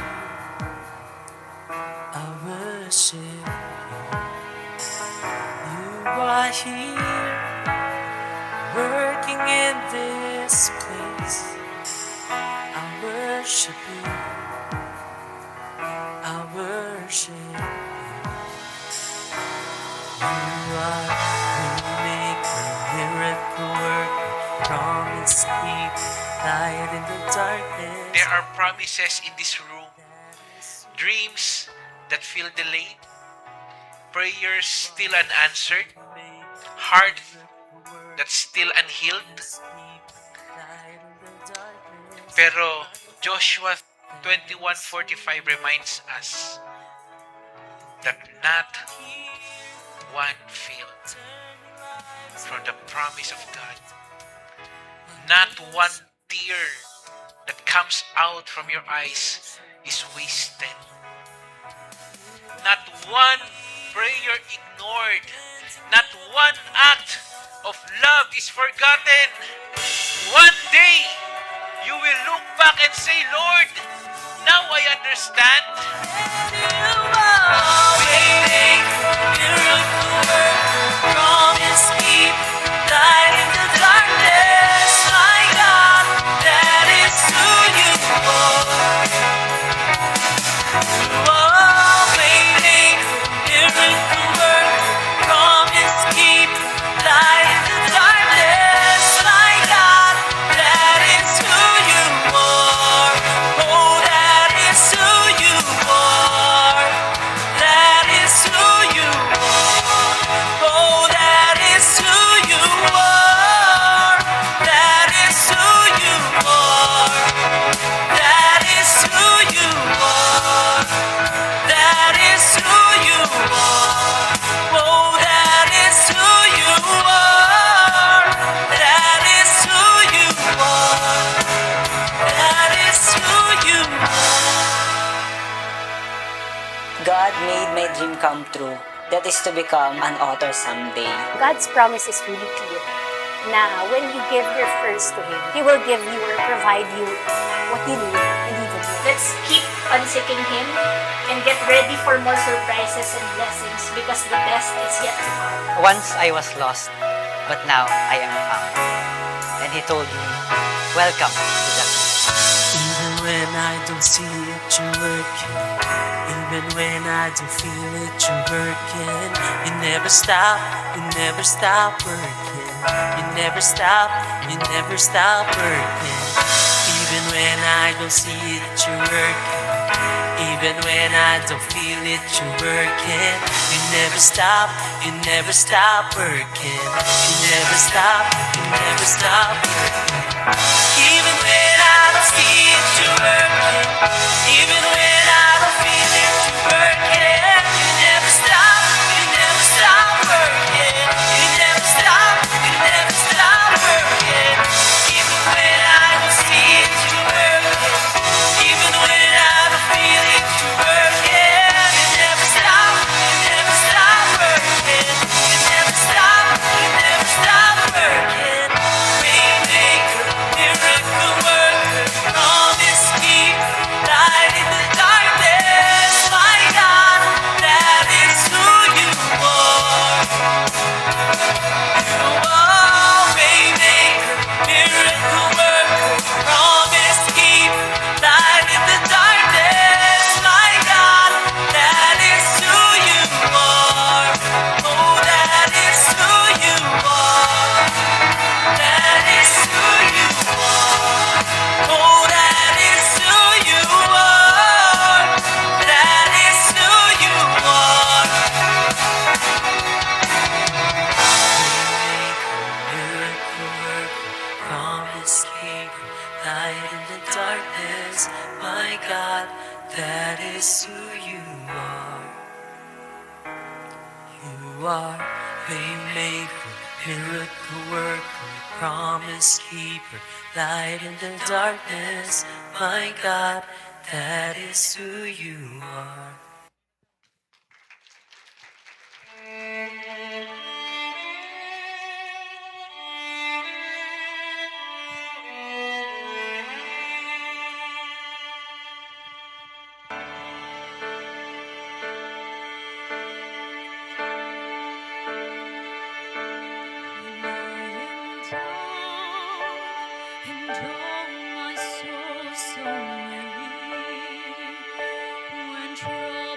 I worship you. You are here, working in this place. I worship you. I worship you. You are waymaker, miracle worker, promise keeper, light in the darkness. There are promises in this room. Dreams that feel delayed. Prayers still unanswered. Heart that's still unhealed. Pero Joshua 21:45 reminds us that not one failed from the promise of God. Not one tear that comes out from your eyes is wasted. Not one prayer ignored. Not one act of love is forgotten. One day, you will look back and say, Lord, now I understand. Promise keep light in the darkness. My God, that is who you are. You are waymaker, miracle worker. Promise keep light in the darkness. My God, that is who you are. Oh, that is who you are. That is who you are. Oh, that is who you are. That is who you are. That is who you are. That is who you are. Oh, that is who you are. That is who you are. That is who you are. God made my dream come true. That is to become an author someday. God's promise is really clear. Na when you give your first to Him, He will give you or provide you what you need and even more. Let's keep on seeking Him and get ready for more surprises and blessings because the best is yet to come. Once I was lost, but now I am found. And He told me, welcome to the kingdom. Even when I don't see it, you're working. Even when I don't feel it, you're working. You never stop working. You never stop working. Even when I don't see it, you're working. Even when I don't feel it, you're working. You never stop working. You never stop working. Even when I don't see it, you're working. Even when I don't feel it, you're working. You never stop working. You never stop working. Even when I don't see it, you're working. Even when I don't feel it, you're working. You never stop working. You never stop working. Waymaker, miracle worker, promise keeper, light in the darkness. My God, that is who you are. You are waymaker, miracle worker, promise keeper, light in the darkness. My God, that is who you are. Oh, that is who you are. That is who you are. Oh, that is who you are. That is who you are. Miracle worker, promise keeper, light in the darkness. My God, that is who you are. You are waymaker, miracle worker, promise keeper, light in the darkness. My God, that is who you are. And all my soul so weary when trouble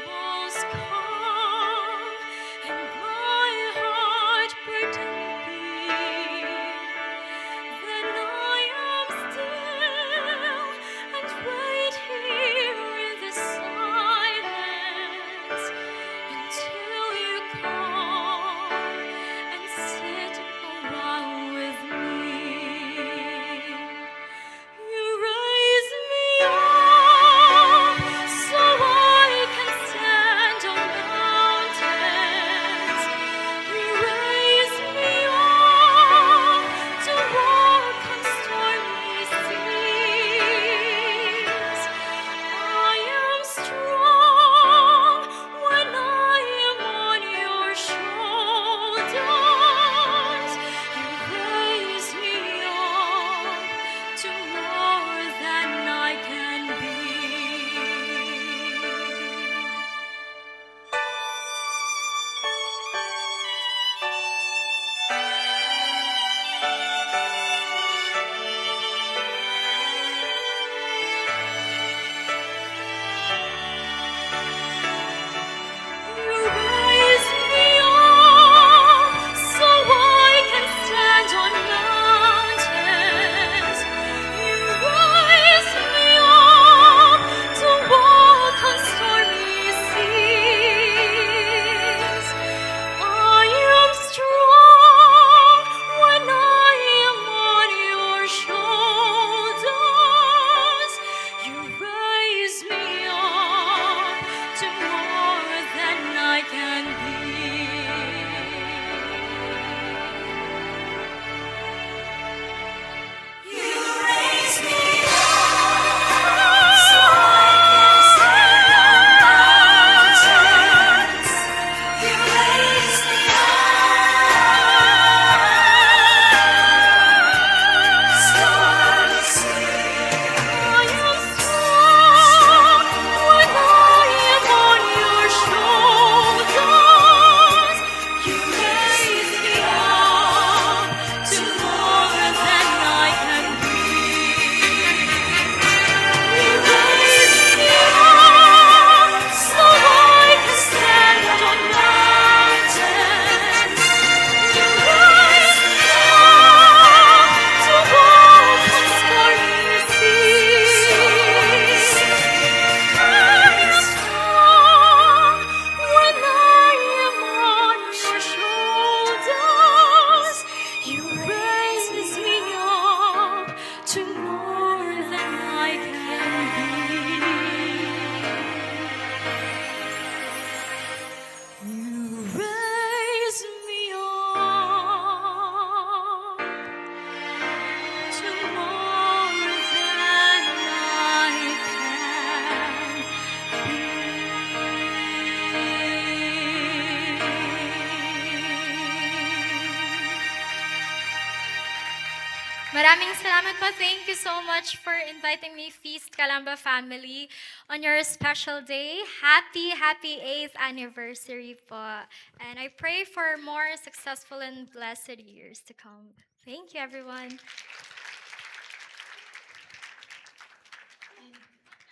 Maraming salamat po. Thank you so much for inviting me, Feast Kalamba family, on your special day. Happy 8th anniversary po. And I pray for more successful and blessed years to come. Thank you, everyone.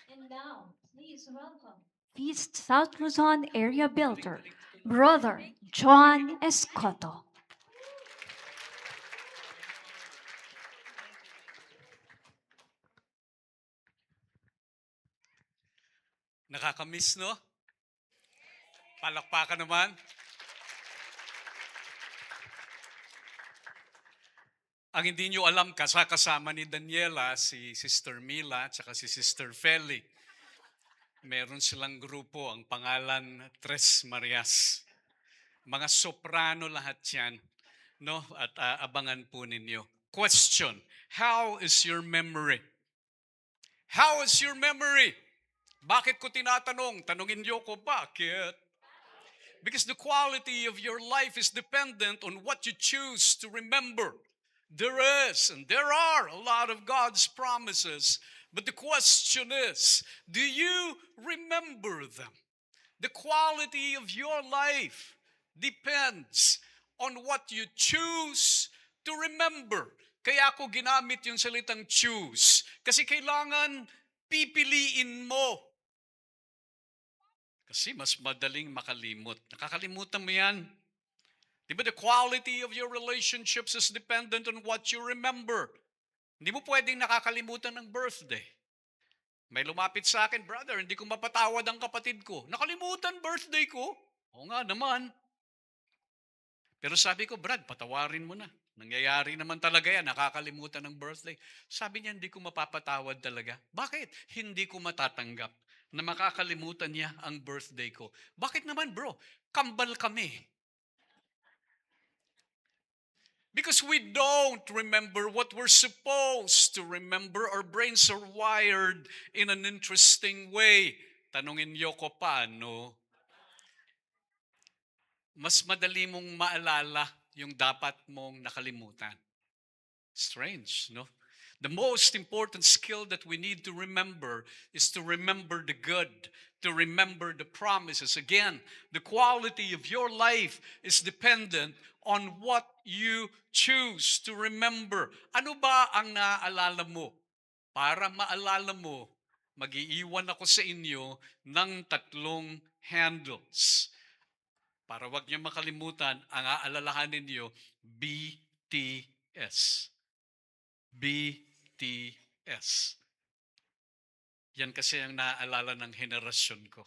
And now, please welcome Feast South Luzon Area Builder, Brother John Escoto. Nakakamiss, no? Palakpakan naman. Ang hindi nyo alam, kasama ni Daniela, si Sister Mila, at si Sister Feli. Meron silang grupo, ang pangalan Tres Marias. Mga soprano lahat yan. No? At abangan po ninyo. Question, how is your memory? How is your memory? Bakit ko tinatanong? Tanungin niyo ko, bakit? Because the quality of your life is dependent on what you choose to remember. There is and there are a lot of God's promises, but the question is, do you remember them? The quality of your life depends on what you choose to remember. Kaya ako ginamit yung salitang choose. Kasi kailangan pipiliin mo. Kasi mas madaling makalimot. Nakakalimutan mo yan. Diba the quality of your relationships is dependent on what you remember. Hindi mo pwedeng nakakalimutan ng birthday. May lumapit sa akin, brother, hindi ko mapatawad ang kapatid ko. Nakalimutan birthday ko? Oo nga naman. Pero sabi ko, Brad, patawarin mo na. Nangyayari naman talaga yan, nakakalimutan ng birthday. Sabi niya, hindi ko mapapatawad talaga. Bakit? Hindi ko matatanggap na makakalimutan niya ang birthday ko. Bakit naman, bro? Kambal kami. Because we don't remember what we're supposed to remember. Our brains are wired in an interesting way. Tanungin niyo ko paano. Mas madali mong maalala yung dapat mong nakalimutan. Strange, no? The most important skill that we need to remember is to remember the good, to remember the promises. Again, the quality of your life is dependent on what you choose to remember. Ano ba ang naaalala mo? Para maalala mo, mag-iiwan ako sa inyo ng 3 handles. Para wag niyo makalimutan, ang aalalahanin niyo, BTS. BTS. Yan kasi ang naaalala ng henerasyon ko.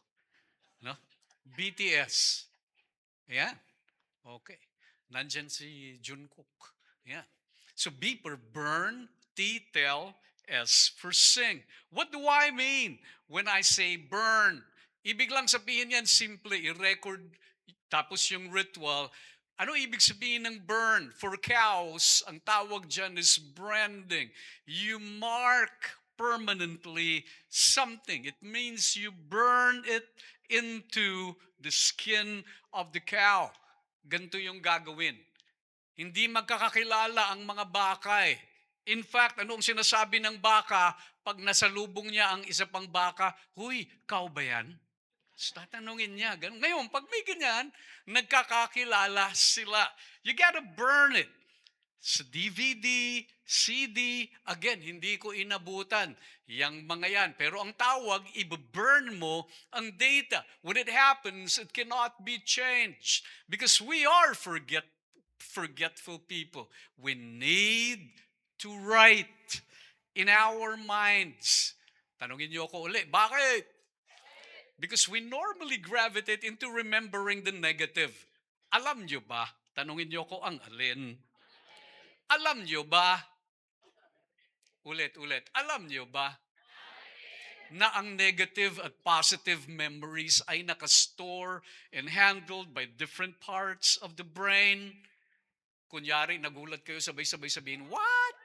No? BTS. Ayan. Okay. Nandyan si Jungkook. Ayan. So B for burn, T, tell, S for sing. What do I mean when I say burn? Ibig lang sabihin yan, simple, i-record, tapos yung ritual. Ano ibig sabihin ng burn? For cows, ang tawag dyan is branding. You mark permanently something. It means you burn it into the skin of the cow. Ganito yung gagawin. Hindi magkakakilala ang mga baka eh. In fact, anong sinasabi ng baka pag nasalubong niya ang isa pang baka? Huy, cow ba yan? Tatanungin niya. Ganun. Ngayon, pag may ganyan, nagkakakilala sila. You gotta burn it. Sa DVD, CD, again, hindi ko inabutan yang mga yan. Pero ang tawag, i-burn mo ang data. When it happens, it cannot be changed. Because we are forgetful people. We need to write in our minds. Tanungin niyo ako uli, bakit? Because we normally gravitate into remembering the negative. Alam niyo ba? Tanungin niyo ko ang alin. Alam niyo ba? Ulit. Alam niyo ba? Na ang negative at positive memories ay nakastore and handled by different parts of the brain. Kunyari, nagulat kayo sabay-sabay sabihin, what?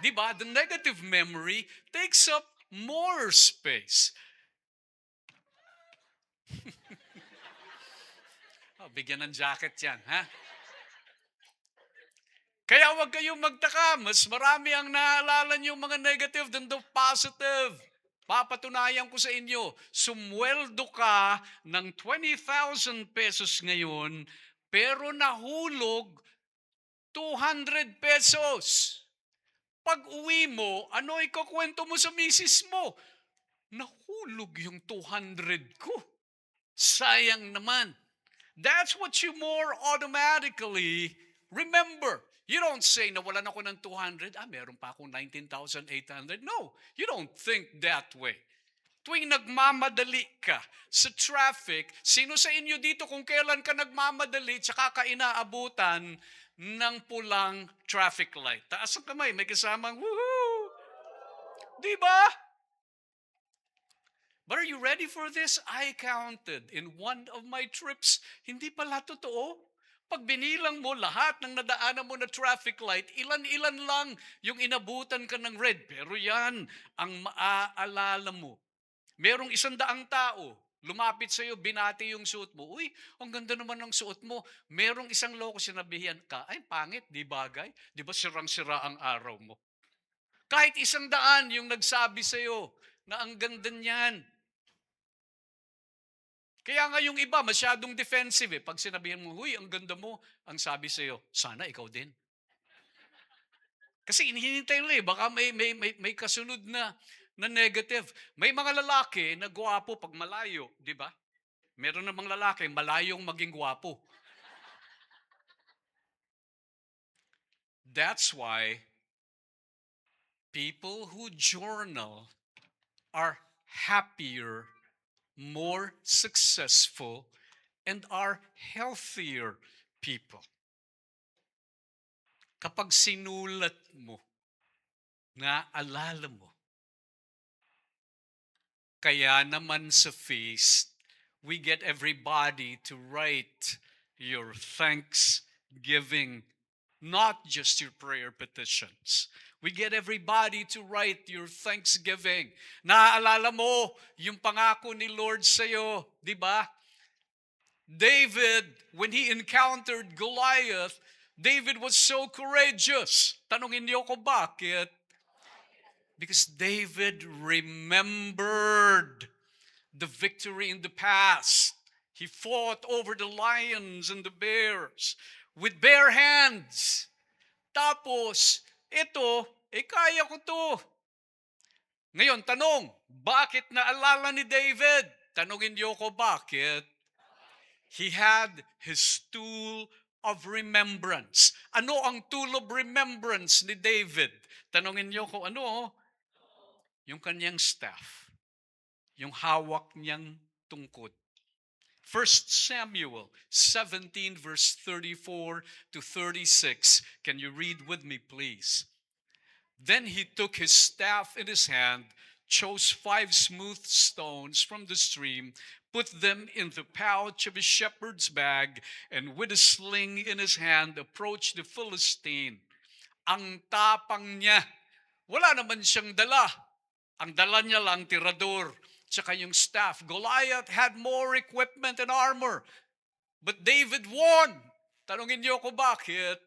Diba? The negative memory takes up more space. Bigyan ng jacket yan, ha? Kaya huwag kayong magtaka, mas marami ang naalala niyo mga negative than the positive. Papatunayan ko sa inyo, sumweldo ka ng 20,000 pesos ngayon, pero nahulog 200 pesos. Pag uwi mo, ano ikukwento mo sa misis mo? Nahulog yung 200 ko. Sayang naman. That's what you more automatically remember. You don't say, nawalan ako ng 200, meron pa akong 19,800. No, you don't think that way. Tuwing nagmamadali ka sa traffic, sino sa inyo dito kung kailan ka nagmamadali tsaka ka inaabutan ng pulang traffic light? Taas ang kamay, may kasamang, woohoo! Di ba? But are you ready for this? I counted in one of my trips. Hindi pala totoo. Pag binilang mo lahat ng nadaanan mo na traffic light, ilan-ilan lang yung inabutan ka ng red. Pero yan ang maaalala mo. Merong 100 tao, lumapit sa'yo, binati yung suot mo. Uy, ang ganda naman ng suot mo. Merong isang loko sinabihan ka, ay pangit, di bagay? Di ba sirang-sira ang araw mo? Kahit 100 yung nagsabi sa'yo na ang ganda niyan. Kaya nga yung iba, masyadong defensive eh. Pag sinabihan mo, huy, ang ganda mo, ang sabi sa'yo, sana ikaw din. Kasi hinihintay nila eh, baka may kasunod na negative. May mga lalaki na gwapo pag malayo, di ba? Meron namang lalaki, malayong maging gwapo. That's why people who journal are happier, more successful, and are healthier people. Kapag sinulat mo, naalala mo, kaya naman sa feast, we get everybody to write your thanksgiving, not just your prayer petitions. We get everybody to write your thanksgiving. Naaalala mo yung pangako ni Lord sa'yo, di ba? David, when he encountered Goliath, David was so courageous. Tanungin niyo ko bakit? Because David remembered the victory in the past. He fought over the lions and the bears with bare hands. Tapos, ito, kaya ko to. Ngayon, tanong, bakit naalala ni David? Tanungin niyo ko bakit? He had his tool of remembrance. Ano ang tool of remembrance ni David? Tanungin niyo ko, ano? Yung kanyang staff. Yung hawak niyang tungkod. 1 Samuel 17 verse 34 to 36. Can you read with me, please? Then he took his staff in his hand, chose 5 smooth stones from the stream, put them in the pouch of his shepherd's bag, and with a sling in his hand, approached the Philistine. Ang tapang niya. Wala naman siyang dala. Ang dala niya lang, tirador. Tsaka yung staff. Goliath had more equipment and armor. But David won. Tanungin niyo ko bakit?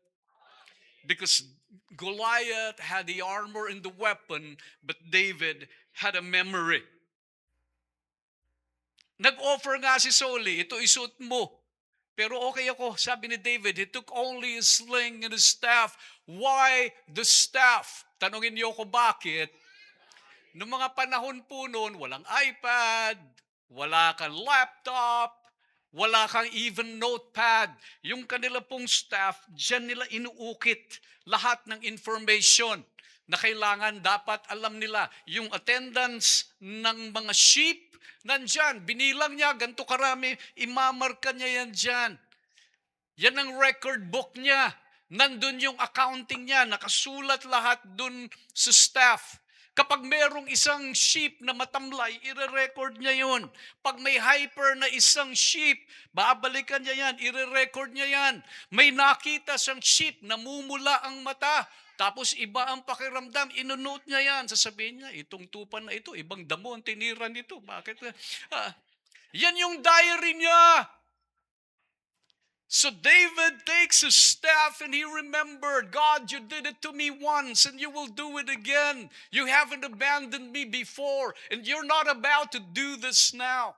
Because Goliath had the armor and the weapon, but David had a memory. Nag-offer nga si Saul, ito isuot mo. Pero okay ako, sabi ni David, he took only a sling and a staff. Why the staff? Tanungin niyo ko bakit? Noong mga panahon po noon, walang iPad, wala kang laptop, wala kang even notepad. Yung kanila pong staff, dyan nila inuukit lahat ng information na kailangan dapat alam nila. Yung attendance ng mga sheep, nandyan. Binilang niya, ganito karami, imamarka niya yan dyan. Yan ang record book niya. Nandun yung accounting niya, nakasulat lahat dun sa staff. Kapag merong isang sheep na matamlay, ire-record niya yun. Pag may hyper na isang sheep, babalikan niya yan, ire-record niya yan. May nakita siyang sheep, namumula ang mata, tapos iba ang pakiramdam, inonote niya yan. Sasabihin niya, itong tupan na ito, ibang damo ang tinira nito. Bakit? Yan yung diary niya. So David takes his staff and he remembered, God, you did it to me once and you will do it again. You haven't abandoned me before and you're not about to do this now.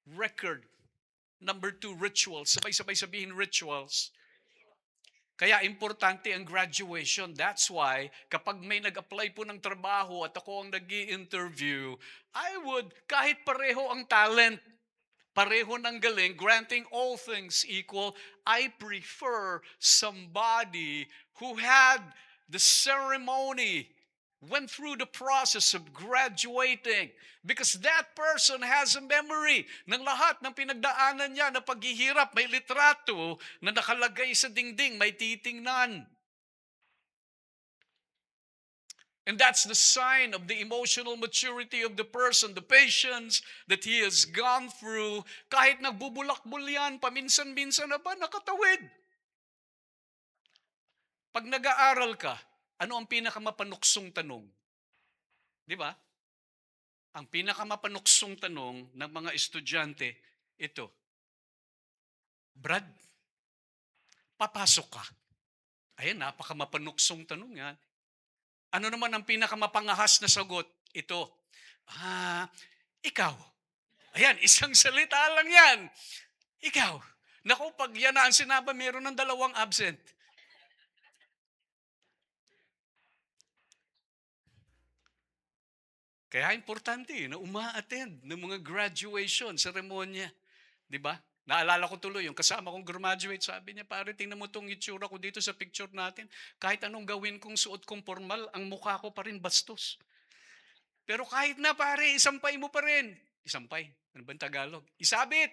Record. Number 2, rituals. Sabay-sabay sabihin rituals. Kaya importante ang graduation. That's why, kapag may nag-apply po ng trabaho at ako ang nag-i-interview, I would, kahit pareho ang talent, pareho ng galing, granting all things equal, I prefer somebody who had the ceremony, went through the process of graduating, because that person has a memory ng lahat ng pinagdaanan niya na paghihirap. May litrato na nakalagay sa dingding, may titingnan. And that's the sign of the emotional maturity of the person, the patience that he has gone through. Kahit nagbubulakbul yan, paminsan-minsan na ba, nakatawid. Pag nag-aaral ka, ano ang pinakamapanuksong tanong? Di ba? Ang pinakamapanuksong tanong ng mga estudyante, ito. Brad, papasok ka. Ayan, napakamapanuksong tanong yan. Ano naman ang pinakamapangahas na sagot? Ito. Ikaw. Ayan, isang salita lang yan. Ikaw. Naku, pag yan na ang sinabi, meron ng 2 absent. Kaya importante na uma-attend ng mga graduation, seremonya. Di ba? Naalala ko tuloy, yung kasama kong graduate, sabi niya, pare, tingnan mo itong itsura ko dito sa picture natin. Kahit anong gawin kong suot kong formal, ang mukha ko pa rin bastos. Pero kahit na pare, isampay mo pa rin. Isampay, ano ba ang Tagalog? Isabit.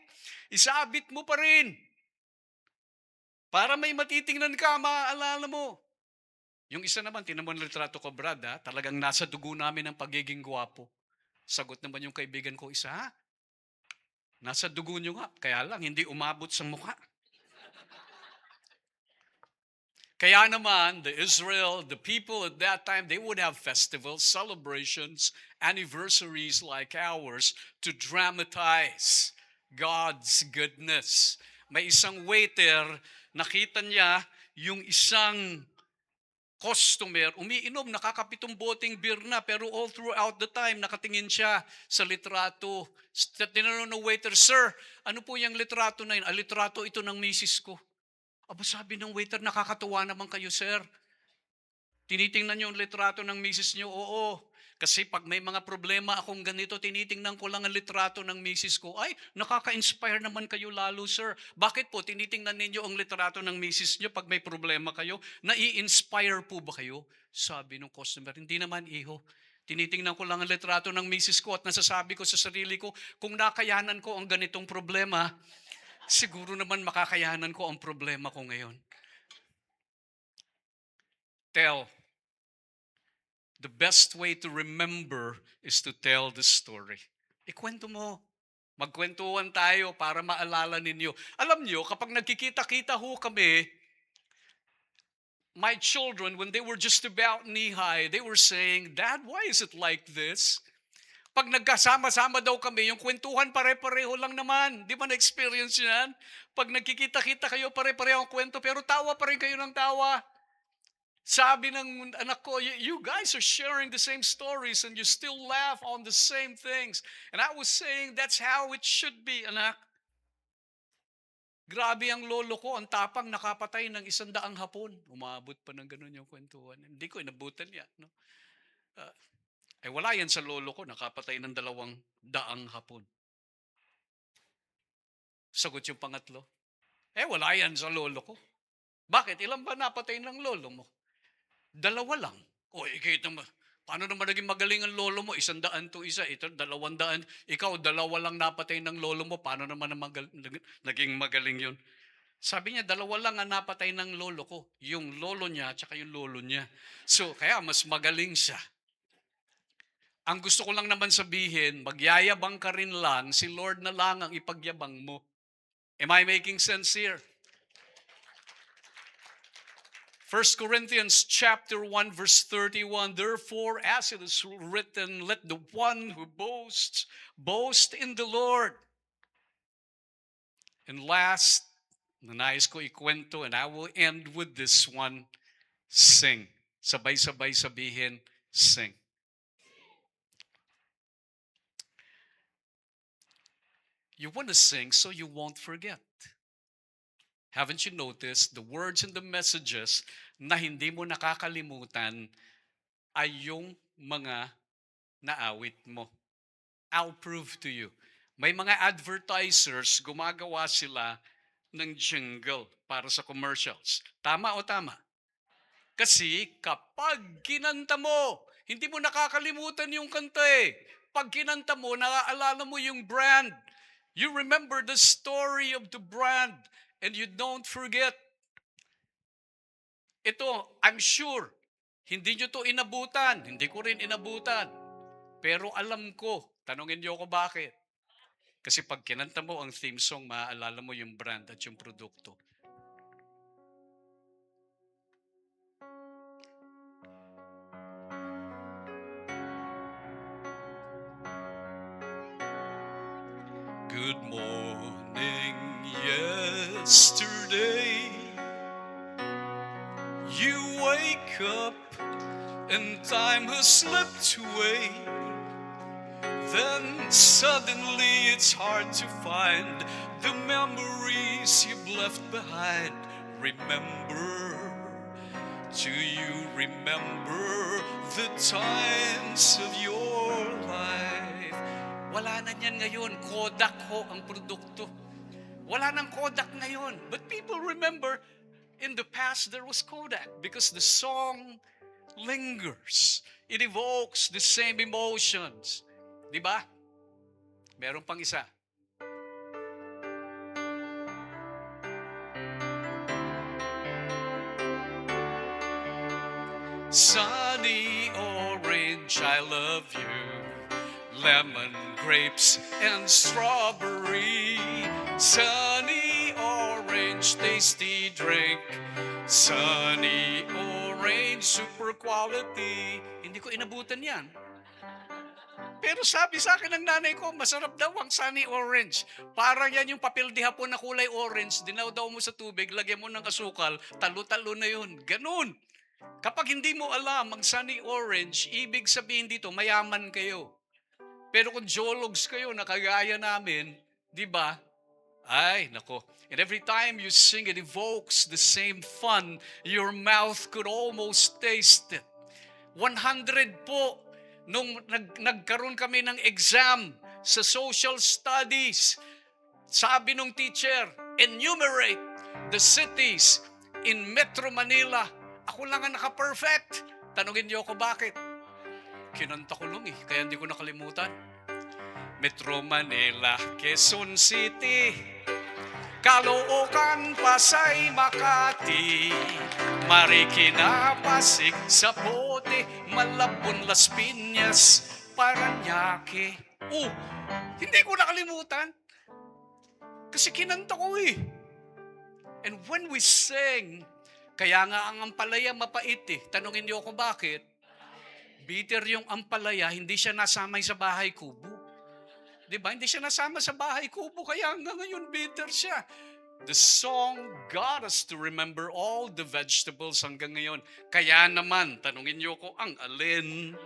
Isabit mo pa rin. Para may matitingnan ka, maaalala mo. Yung isa naman, tinan mo ang litrato ko, Brad, ha? Talagang nasa dugo namin ang pagiging gwapo. Sagot naman yung kaibigan ko, isa, ha? Nasa dugo nyo nga, kaya lang, hindi umabot sa mukha. Kaya naman, the people at that time, they would have festivals, celebrations, anniversaries like ours to dramatize God's goodness. May isang waiter, nakita niya yung isang customer, umiinom, nakakapitong boteng beer na, pero all throughout the time, nakatingin siya sa litrato. Tinanong ng waiter, Sir, ano po yung litrato na yun? Litrato ito ng misis ko. Aba, sabi ng waiter, nakakatuwa naman kayo, sir. Tinitingnan niyo yung litrato ng misis niyo? Oo. Kasi pag may mga problema akong ganito, tinitingnan ko lang ang litrato ng misis ko. Ay, nakaka-inspire naman kayo lalo, sir. Bakit po tinitingnan ninyo ang litrato ng misis niyo pag may problema kayo? Nai-inspire po ba kayo? Sabi ng customer, hindi naman, iho. Tinitingnan ko lang ang litrato ng misis ko at nasasabi ko sa sarili ko, kung nakayanan ko ang ganitong problema, siguro naman makakayanan ko ang problema ko ngayon. Tell. The best way to remember is to tell the story. Ikwento mo. Magkwentuhan tayo para maalala ninyo. Alam nyo, kapag nagkikita-kita ho kami, my children, when they were just about knee-high, they were saying, Dad, why is it like this? Pag nagkasama-sama daw kami, yung kwentuhan pare-pareho lang naman. Di ba na-experience yan? Pag nagkikita-kita kayo, pare-pareho ang kwento, pero tawa pa rin kayo ng tawa. Sabi ng anak ko, you guys are sharing the same stories and you still laugh on the same things. And I was saying, that's how it should be, anak. Grabe ang lolo ko, ang tapang nakapatay ng 100 hapon. Umabot pa ng ganun yung kwentuhan. Hindi ko inabutan yan. No? Wala yan sa lolo ko, nakapatay ng 200 hapon. Sagot yung pangatlo. Wala yan sa lolo ko. Bakit? Ilan ba napatay ng lolo mo? 2 lang. Ikita mo. Paano naman naging magaling ang lolo mo? 100 to isa. Ito, 200. Ikaw, 2 lang napatay ng lolo mo. Paano naman naging magaling yun? Sabi niya, 2 lang ang napatay ng lolo ko. Yung lolo niya, tsaka yung lolo niya. So, kaya mas magaling siya. Ang gusto ko lang naman sabihin, magyayabang ka rin lang, si Lord na lang ang ipagyabang mo. Am I making sense here? 1 Corinthians chapter 1 verse 31, Therefore, as it is written, let the one who boasts, boast in the Lord. And last, na nais ko ikwento, and I will end with this one, sing. Sabay-sabay sabihin, sing. You want to sing so you won't forget. Haven't you noticed the words and the messages na hindi mo nakakalimutan ay yung mga naawit mo? I'll prove to you. May mga advertisers, gumagawa sila ng jingle para sa commercials. Tama o tama? Kasi kapag kinanta mo, hindi mo nakakalimutan yung kanta eh. Pag kinanta mo, naaalala mo yung brand. You remember the story of the brand and you don't forget. Ito, I'm sure, hindi nyo to inabutan. Hindi ko rin inabutan. Pero alam ko, tanungin nyo ako bakit. Kasi pag kinanta mo ang theme song, maaalala mo yung brand at yung produkto. Good morning, yesterday. You wake up and time has slipped away. Then suddenly it's hard to find the memories you've left behind. Remember, do you remember the times of your life? Wala na niyan ngayon. Kodak ho ang produkto. Wala nang Kodak ngayon. But people remember, in the past there was Kodak because the song lingers. It evokes the same emotions. Di ba? Meron pang isa. Sunny orange, I love you. Lemon, grapes, and strawberry. Sunny orange, tasty drink. Sunny orange, super quality. Hindi ko inabutan yan. Pero sabi sa akin ng nanay ko, masarap daw ang sunny orange. Parang yan yung papel di hapon na kulay orange, dinaw daw mo sa tubig, lagyan mo ng asukal, talo-talo na yun. Ganun. Kapag hindi mo alam ang sunny orange, ibig sabihin dito, mayaman kayo. Pero kung jologs kayo na kagaya namin, di ba? Ay, nako. And every time you sing, it evokes the same fun. Your mouth could almost taste it. 100 po. Nung nagkaroon kami ng exam sa social studies, sabi nung teacher, enumerate the cities in Metro Manila. Ako lang ang naka-perfect. Tanungin niyo ako bakit. Kinanta ko lang eh, kaya hindi ko nakalimutan. Metro Manila, Quezon City, Caloocan, Pasay, Makati, Marikina, Pasig, Zapote, Malabon, Las Piñas, Paranaque. Oh, hindi ko nakalimutan. Kasi kinanta ko eh. And when we sing, kaya nga ang ampalaya mapait eh. Tanungin niyo ako bakit? Bitter yung ampalaya, hindi siya nasamay sa bahay kubo. Diba? Hindi siya nasama sa bahay kubo, kaya hanggang ngayon bitter siya. The song got us to remember all the vegetables hanggang ngayon. Kaya naman, tanungin niyo ko, ang alin?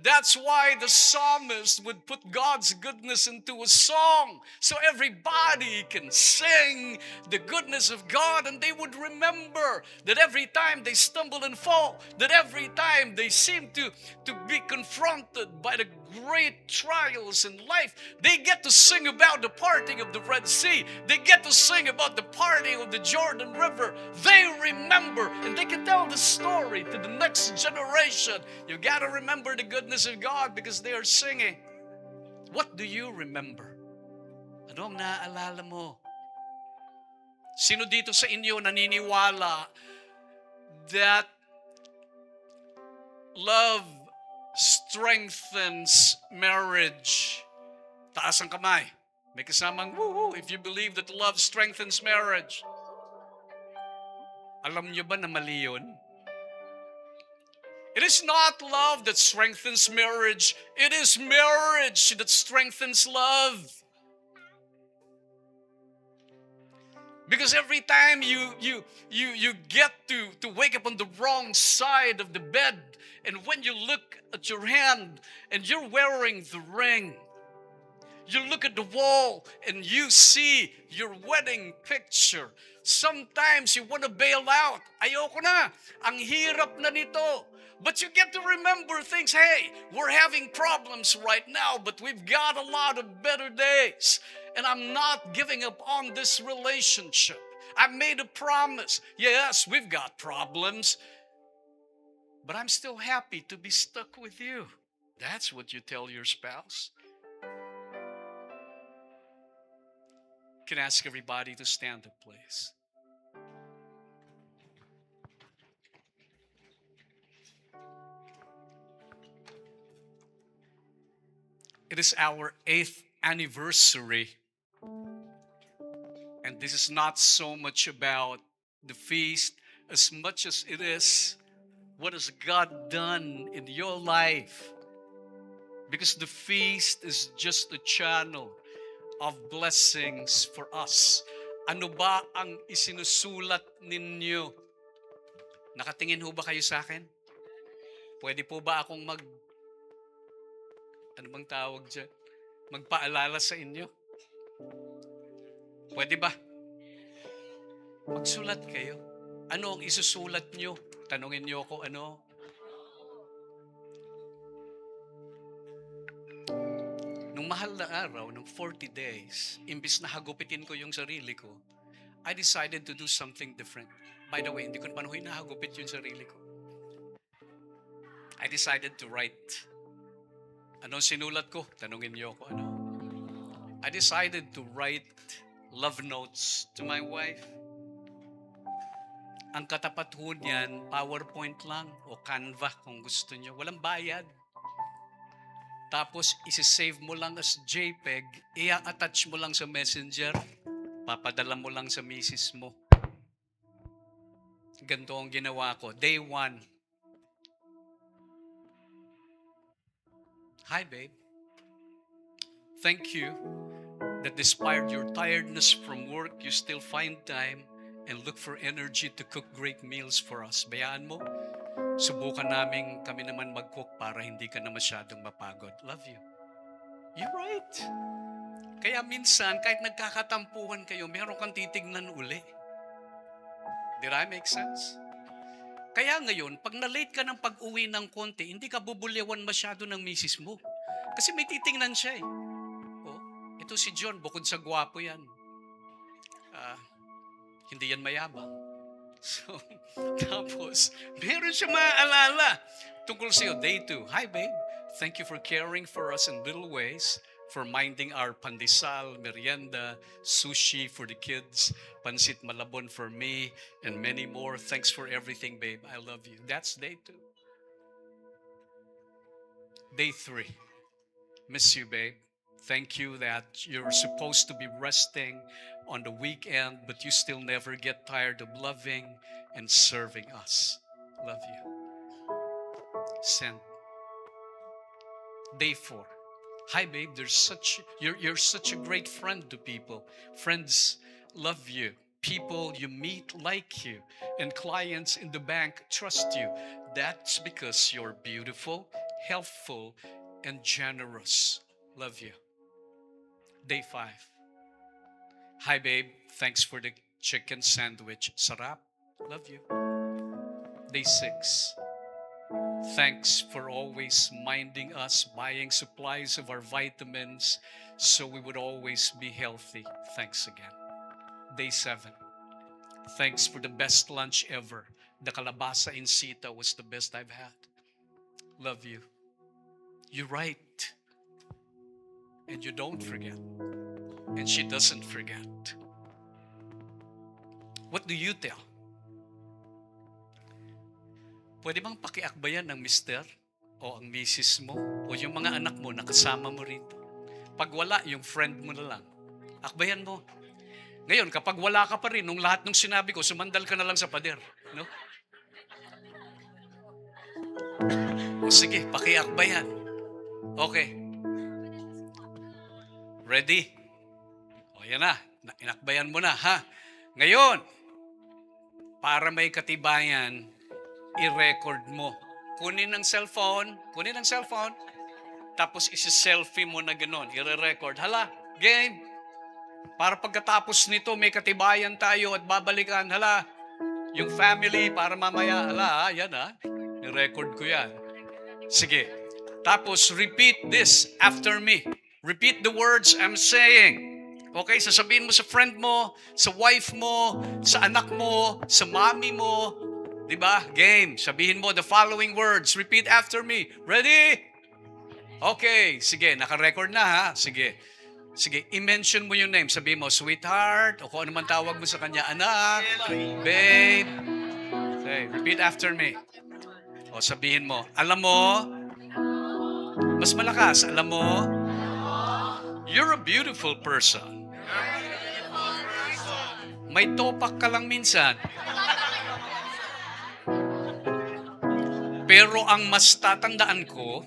That's why the psalmist would put God's goodness into a song so everybody can sing the goodness of God, and they would remember that every time they stumble and fall, that every time they seem to be confronted by the great trials in life, they get to sing about the parting of the Red Sea. They get to sing about the parting of the Jordan River. They remember, and they can tell the story to the next generation. You got to remember the goodness of God because they are singing. What do you remember? Ano ang naaalala mo? Sino dito sa inyo naniniwala that love strengthens marriage? Taas ang kamay. May kasamang woohoo if you believe that love strengthens marriage. Alam niyo ba na mali yun? It is not love that strengthens marriage. It is marriage that strengthens love. Because every time you get to wake up on the wrong side of the bed, and when you look at your hand and you're wearing the ring, you look at the wall and you see your wedding picture. Sometimes you want to bail out. Ayoko na. Ang hirap na nito. But you get to remember things. Hey, we're having problems right now, but we've got a lot of better days. And I'm not giving up on this relationship. I made a promise. Yes, we've got problems, but I'm still happy to be stuck with you. That's what you tell your spouse. Can I ask everybody to stand up, please? It is our 8th anniversary. And this is not so much about the feast as much as it is what has God done in your life. Because the feast is just a channel of blessings for us. Ano ba ang isinusulat ninyo? Nakatingin ho ba kayo sa akin? Pwede po ba akong ano bang tawag dyan? Magpaalala sa inyo? Pwede ba? Magsulat kayo. Ano ang isusulat nyo? Tanungin nyo ako ano? Nung mahal na araw, nung 40 days, imbis na hagupitin ko yung sarili ko, I decided to do something different. By the way, hindi ko naman hinahagupit yung sarili ko. I decided to write. Anong sinulat ko? Tanungin niyo ako ano. I decided to write love notes to my wife. Ang katapat ho niyan, PowerPoint lang o Canva kung gusto niyo. Walang bayad. Tapos, isi-save mo lang as JPEG, i-attach mo lang sa Messenger, papadala mo lang sa misis mo. Ganito ang ginawa ko. Day 1. Hi, babe. Thank you that despite your tiredness from work, you still find time and look for energy to cook great meals for us. Bayaan mo, subukan namin kami naman mag-cook para hindi ka na masyadong mapagod. Love you. You're right. Kaya minsan, kahit nagkakatampuhan kayo, meron kang titignan uli. Did I make sense? Kaya ngayon, pag na-late ka ng pag-uwi ng konti, hindi ka bubulyawan masyado ng misis mo. Kasi may titingnan siya eh. Oh, ito si John, bukod sa gwapo yan. Hindi yan mayabang. So, tapos, meron siya maaalala tungkol sa'yo. Day 2, hi babe, thank you for caring for us in little ways, for minding our pandesal, merienda, sushi for the kids, pansit malabon for me, and many more. Thanks for everything, babe. I love you. That's day 2. Day 3. Miss you, babe. Thank you that you're supposed to be resting on the weekend, but you still never get tired of loving and serving us. Love you. Send. Day 4. Hi, babe. You're such a great friend to people. Friends love you. People you meet like you. And clients in the bank trust you. That's because you're beautiful, helpful, and generous. Love you. Day 5. Hi, babe. Thanks for the chicken sandwich. Sarap. Love you. Day 6. Thanks for always minding us, buying supplies of our vitamins so we would always be healthy. Thanks again. Day 7. Thanks for the best lunch ever. The kalabasa in Sita was the best I've had. Love you. You're right. And you don't forget. And she doesn't forget. What do you tell? Pwede bang pakiakbayan ng mister o ang misis mo o yung mga anak mo na kasama mo rito? Pag wala, yung friend mo na lang. Akbayan mo. Ngayon, kapag wala ka pa rin, nung lahat ng sinabi ko, sumandal ka na lang sa pader. No? O sige, pakiakbayan. Okay. Ready? O yan na. Inakbayan mo na, ha? Ngayon, para may katibayan, i-record mo. Kunin ang cellphone, tapos isi-selfie mo na gano'n, i-record. Hala, game! Para pagkatapos nito, may katibayan tayo at babalikan. Hala, yung family, para mamaya, hala, yan i-record ko yan. Sige. Tapos, repeat this after me. Repeat the words I'm saying. Okay, sasabihin mo sa friend mo, sa wife mo, sa anak mo, sa mommy mo. Diba? Game. Sabihin mo the following words. Repeat after me. Ready? Okay. Sige, naka-record na ha. Sige. Sige, i-mention mo yung name. Sabihin mo, sweetheart, o kung ano man tawag mo sa kanya, anak, babe. Okay, repeat after me. O sabihin mo, alam mo, mas malakas, alam mo, you're a beautiful person. May topak ka lang minsan. Pero ang mas tatandaan ko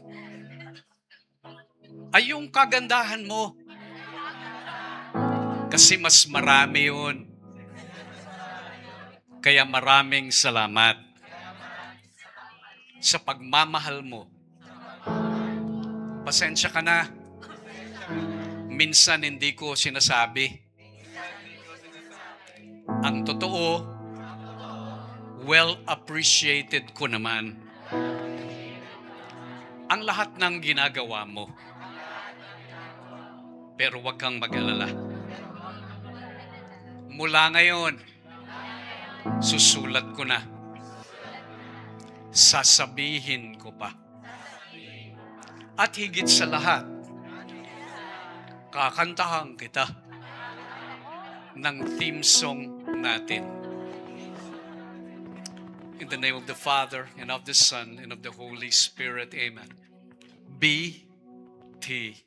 ay yung kagandahan mo. Kasi mas marami yun. Kaya maraming salamat sa pagmamahal mo. Pasensya ka na. Minsan hindi ko sinasabi. Ang totoo, well appreciated ko naman ang lahat ng ginagawa mo. Pero huwag kang mag-alala. Mula ngayon, susulat ko na. Sasabihin ko pa. At higit sa lahat, kakantahan kita ng theme song natin. In the name of the Father, and of the Son, and of the Holy Spirit. Amen. BTS.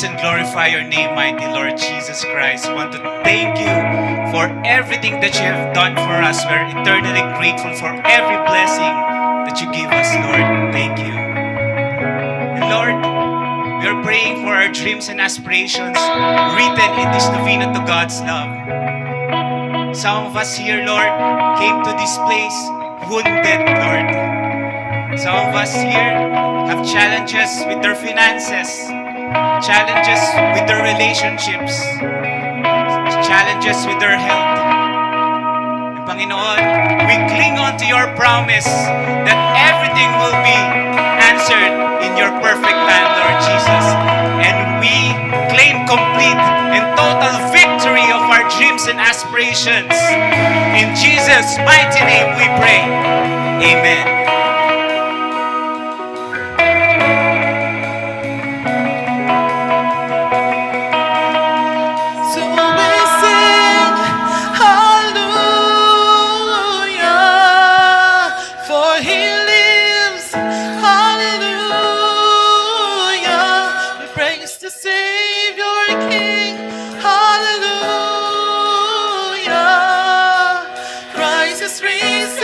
praise and glorify your name, mighty Lord Jesus Christ. We want to thank you for everything that you have done for us. We're eternally grateful for every blessing that you give us, Lord. Thank you. And Lord, we are praying for our dreams and aspirations written in this novena to God's love. Some of us here, Lord, came to this place wounded, Lord. Some of us here have challenges with their finances, challenges with their relationships, challenges with their health. And Panginoon, we cling on to your promise that everything will be answered in your perfect time, Lord Jesus. And we claim complete and total victory of our dreams and aspirations. In Jesus' mighty name we pray. Amen. So we sing hallelujah, for he lives, hallelujah. We praise the Savior King, hallelujah. Christ is risen.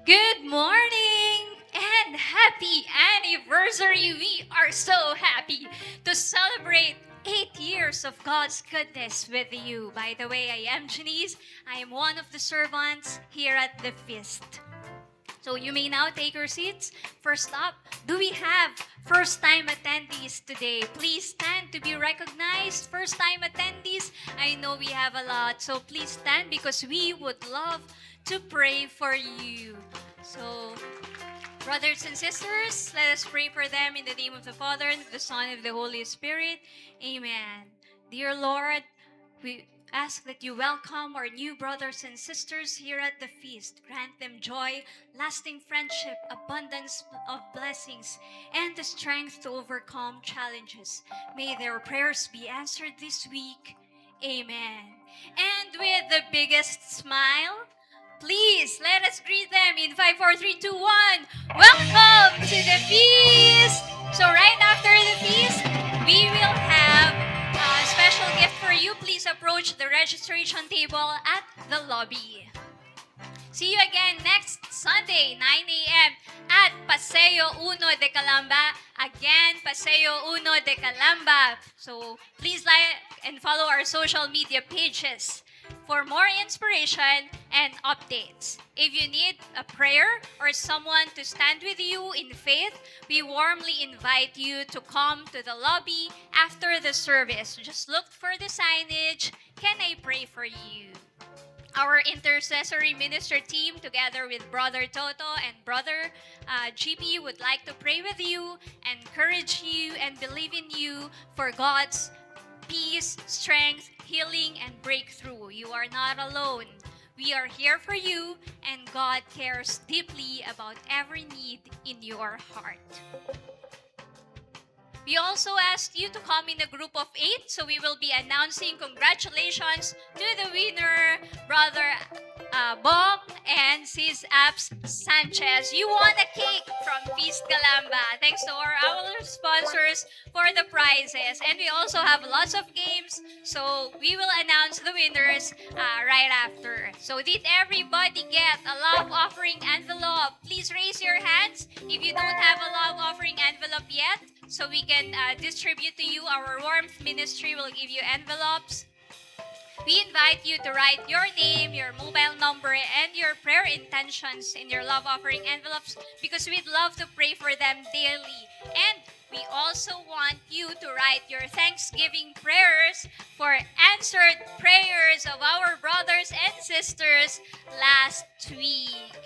Good morning and happy anniversary. We are so happy to celebrate 8 years of God's goodness with you. By the way, I am Janice. I am one of the servants here at the feast. So you may now take your seats. First up, do we have first-time attendees today? Please stand to be recognized. First-time attendees, I know we have a lot. So please stand because we would love to pray for you. So, brothers and sisters, let us pray for them in the name of the Father, and of the Son, and of the Holy Spirit. Amen. Dear Lord, we ask that you welcome our new brothers and sisters here at the feast. Grant them joy, lasting friendship, abundance of blessings, and the strength to overcome challenges. May their prayers be answered this week. Amen. And with the biggest smile, please let us greet them in 5, 4, 3, 2, 1. Welcome to the feast! So right after the feast, we will have a special gift for you. Please approach the registration table at the lobby. See you again next Sunday, 9 a.m. at Paseo Uno de Calamba. Again, Paseo Uno de Calamba. So please like and follow our social media pages for more inspiration and updates. If you need a prayer or someone to stand with you in faith, we warmly invite you to come to the lobby after the service. Just look for the signage, "Can I pray for you?" Our intercessory minister team, together with Brother Toto and Brother GP, would like to pray with you, encourage you, and believe in you for God's peace, strength, healing, and breakthrough. You are not alone. We are here for you, and God cares deeply about every need in your heart. We also asked you to come in a group of 8, so we will be announcing congratulations to the winner, Brother Bong and Sis Abs Sanchez. You won a cake from Feast Calamba. Thanks to our sponsors for the prizes. And we also have lots of games, so we will announce the winners right after. So did everybody get a love offering envelope? Please raise your hands if you don't have a love offering envelope yet, so we can distribute to you. Our Warmth Ministry will give you envelopes. We invite you to write your name, your mobile number, and your prayer intentions in your love offering envelopes because we'd love to pray for them daily. And we also want you to write your Thanksgiving prayers for answered prayers of our brothers and sisters last week.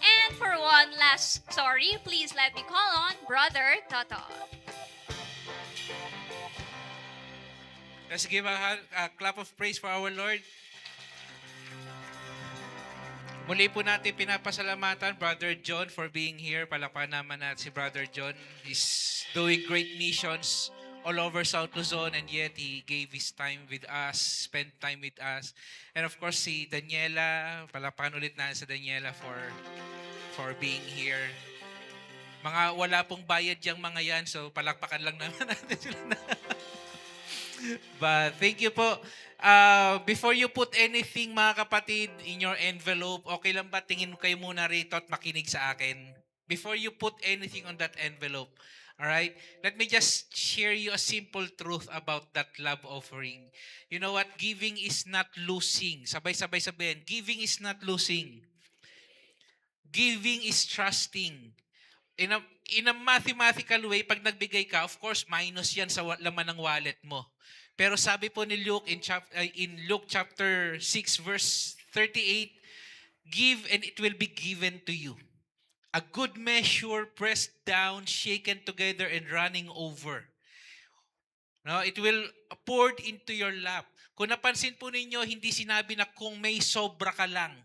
And for one last story, please let me call on Brother Toto. Let's give a clap of praise for our Lord. Muli po natin pinapasalamatan Brother John for being here. Palakpakan naman natin si Brother John. He's doing great missions all over South Luzon, and yet he gave his time with us, spent time with us. And of course, si Daniela, palakpakan ulit natin sa Daniela for being here. Mga wala pong bayad yung mga yan, so palakpakan lang naman natin sila na. But thank you po. Before you put anything, mga kapatid, in your envelope, okay lang ba tingin kayo muna rito at makinig sa akin? Before you put anything on that envelope, alright? Let me just share you a simple truth about that love offering. You know what? Giving is not losing. Sabay-sabay sabihin, giving is not losing. Giving is trusting. In a mathematical way, pag nagbigay ka, of course, minus yan sa laman ng wallet mo. Pero sabi po ni Luke in Luke chapter 6 verse 38, give and it will be given to you. A good measure, pressed down, shaken together, and running over. No, it will poured into your lap. Kung napansin po ninyo, hindi sinabi na kung may sobra ka lang.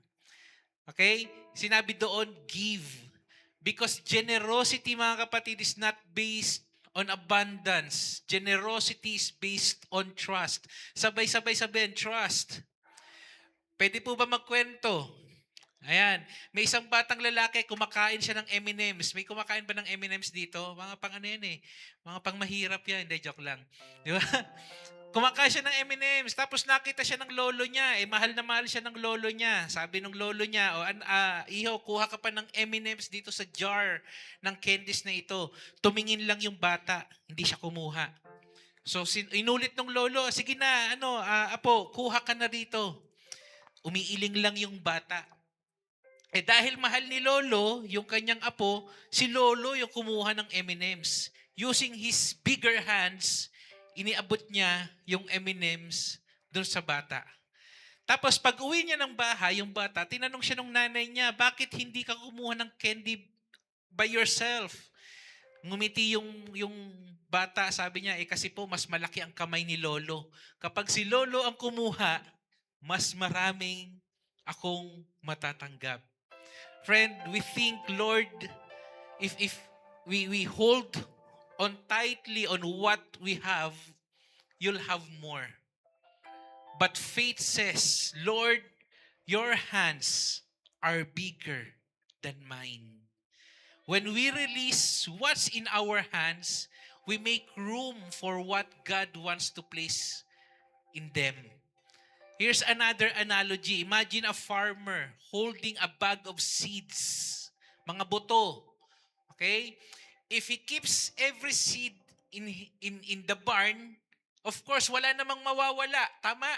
Okay? Sinabi doon, give. Because generosity, mga kapatid, is not based on abundance. Generosity is based on trust. Sabay-sabay sabihin, trust. Pwede po ba magkwento? Ayan. May isang batang lalaki, kumakain siya ng M&M's. May kumakain ba ng M&M's dito? Mga pang ano yan eh. Mga pang mahirap yan. Hindi, joke lang. Di ba? kumakain siya ng M&M's, tapos nakita siya ng lolo niya, mahal na mahal siya ng lolo niya. Sabi ng lolo niya, iho, kuha ka pa ng M&M's dito sa jar ng candies na ito. Tumingin lang yung bata, hindi siya kumuha. So, inulit ng lolo, sige na, apo, kuha ka na rito. Umiiling lang yung bata. Dahil mahal ni lolo, yung kanyang apo, si lolo yung kumuha ng M&M's. Using his bigger hands, iniabot niya yung M&M's doon sa bata. Tapos pag uwi niya ng bahay, yung bata, tinanong siya ng nanay niya, bakit hindi ka kumuha ng candy by yourself? Ngumiti yung bata, sabi niya, kasi po mas malaki ang kamay ni lolo. Kapag si lolo ang kumuha, mas maraming akong matatanggap. Friend, we think, Lord, if we hold on tightly on what we have, you'll have more. But faith says, Lord, your hands are bigger than mine. When we release what's in our hands, we make room for what God wants to place in them. Here's another analogy. Imagine a farmer holding a bag of seeds, mga buto. Okay? If he keeps every seed in the barn, of course, wala namang mawawala. Tama?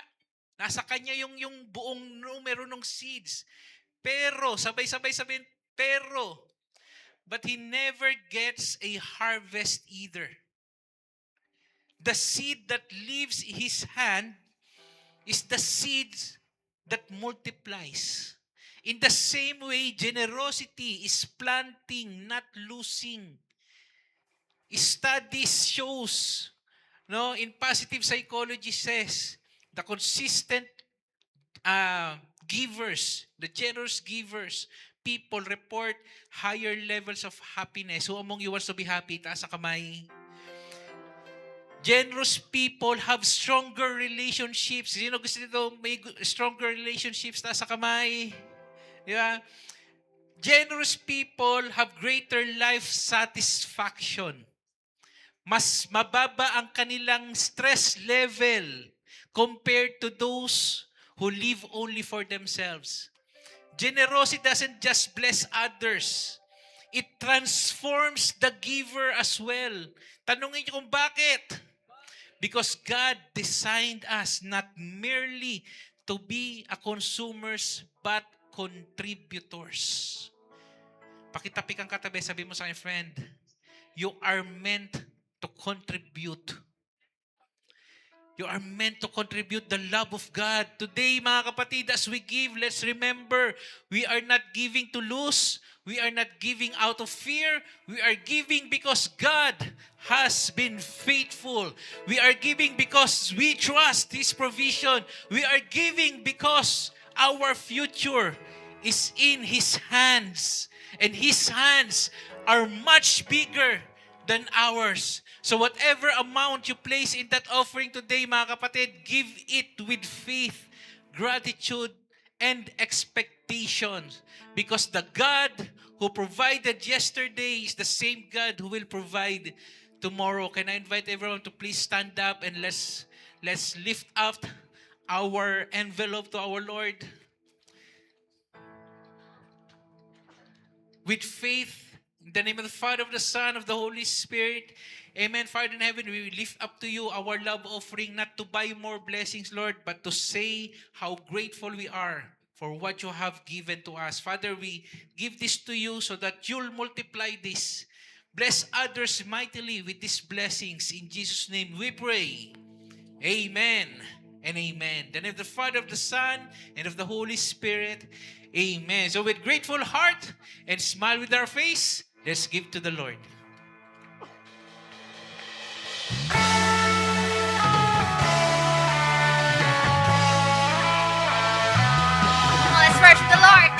Nasa kanya yung buong numero ng seeds. Pero, sabay-sabay sabihin, but he never gets a harvest either. The seed that leaves his hand is the seed that multiplies. In the same way, generosity is planting, not losing. Studies shows, in positive psychology says, the consistent givers, the generous givers, people report higher levels of happiness. Who among you wants to be happy? Taas sa kamay. Generous people have stronger relationships. Sino gusto nito may stronger relationships? Taas sa kamay. Di ba? Generous people have greater life satisfaction. Mas mababa ang kanilang stress level compared to those who live only for themselves. Generosity doesn't just bless others. It transforms the giver as well. Tanungin niyo kung bakit? Because God designed us not merely to be a consumers but contributors. Pakitapik ang katabi, sabi mo sa akin, friend, you are meant to contribute. You are meant to contribute the love of God. Today, mga kapatid, as we give, let's remember, we are not giving to lose. We are not giving out of fear. We are giving because God has been faithful. We are giving because we trust His provision. We are giving because our future is in His hands. And His hands are much bigger than ours. So whatever amount you place in that offering today, mga kapatid, give it with faith, gratitude, and expectations. Because the God who provided yesterday is the same God who will provide tomorrow. Can I invite everyone to please stand up and let's lift up our envelope to our Lord. With faith, in the name of the Father, of the Son, of the Holy Spirit. Amen. Father in heaven, we lift up to you our love offering, not to buy more blessings, Lord, but to say how grateful we are for what you have given to us. Father, we give this to you so that you'll multiply this. Bless others mightily with these blessings. In Jesus' name we pray. Amen and amen. In the name of the Father, of the Son, and of the Holy Spirit. Amen. So with grateful heart and smile with our face, let's give to the Lord. Let's worship the Lord.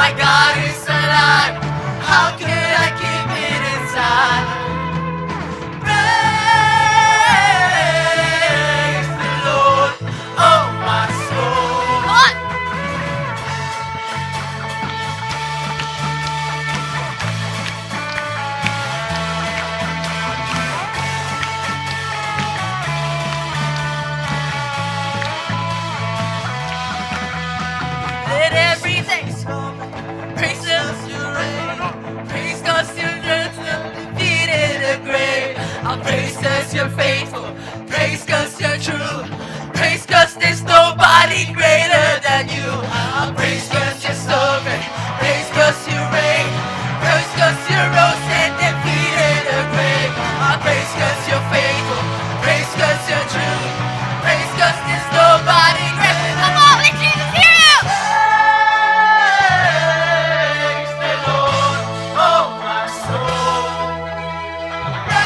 My God is alive. How could I keep it inside? Praise the Lord, oh my soul. Come on! Let everything praise us, you reign. Praise cause you're just defeated the grave. I'll praise cause you're faithful. Praise cause you're true. Praise cause there's nobody greater than you. I'll praise cause you're sovereign. Praise cause you reign. Praise cause you rose and defeated the grave. I'll praise cause you're faithful. Praise cause you're true. Praise cause there's nobody greater. Come on, let Jesus hear you! Praise the Lord, oh my soul. Praise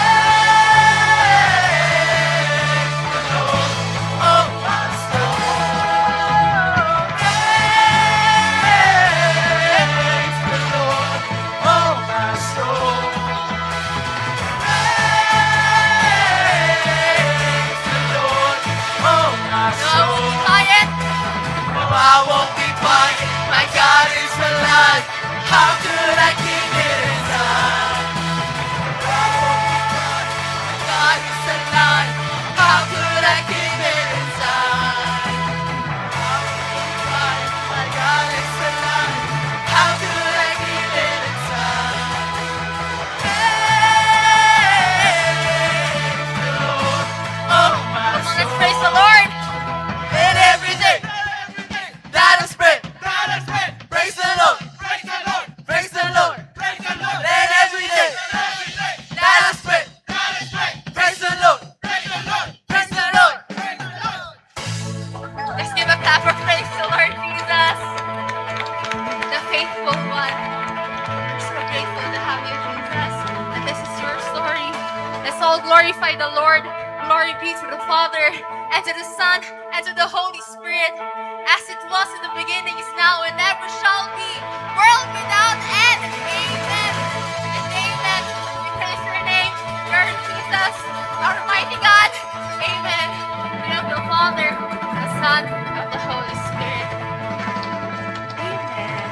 the Lord, oh my soul. Praise the Lord, oh my soul. Praise the Lord, oh my soul. Oh, I won't be quiet. My God is alive. How could I keep it inside? I won't be quiet. My God is alive. How could I keep it inside? I won't be quiet. My God is alive. How could I keep it inside? Praise the Lord, oh my soul. Let's praise the Lord! And everything that is spread. Praise the Lord. Praise the Lord. Let everything that is spread. Praise the Lord. Praise the Lord. Let's give a clap of praise to Lord Jesus, the faithful one. We're so grateful to have you, Jesus. And this is your story. Let's all glorify the Lord. Glory be to the Father, and to the Son, and to the Holy Spirit, as it was in the beginning, is now, and ever shall be, world without end. Amen. And amen. We praise your name, Lord Jesus, our mighty God. Amen. In the name of the Father, the Son, of the Holy Spirit. Amen.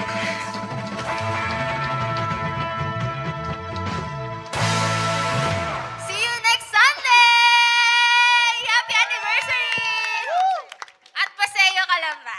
See you next Sunday! Happy anniversary! At Paseo Kalamba.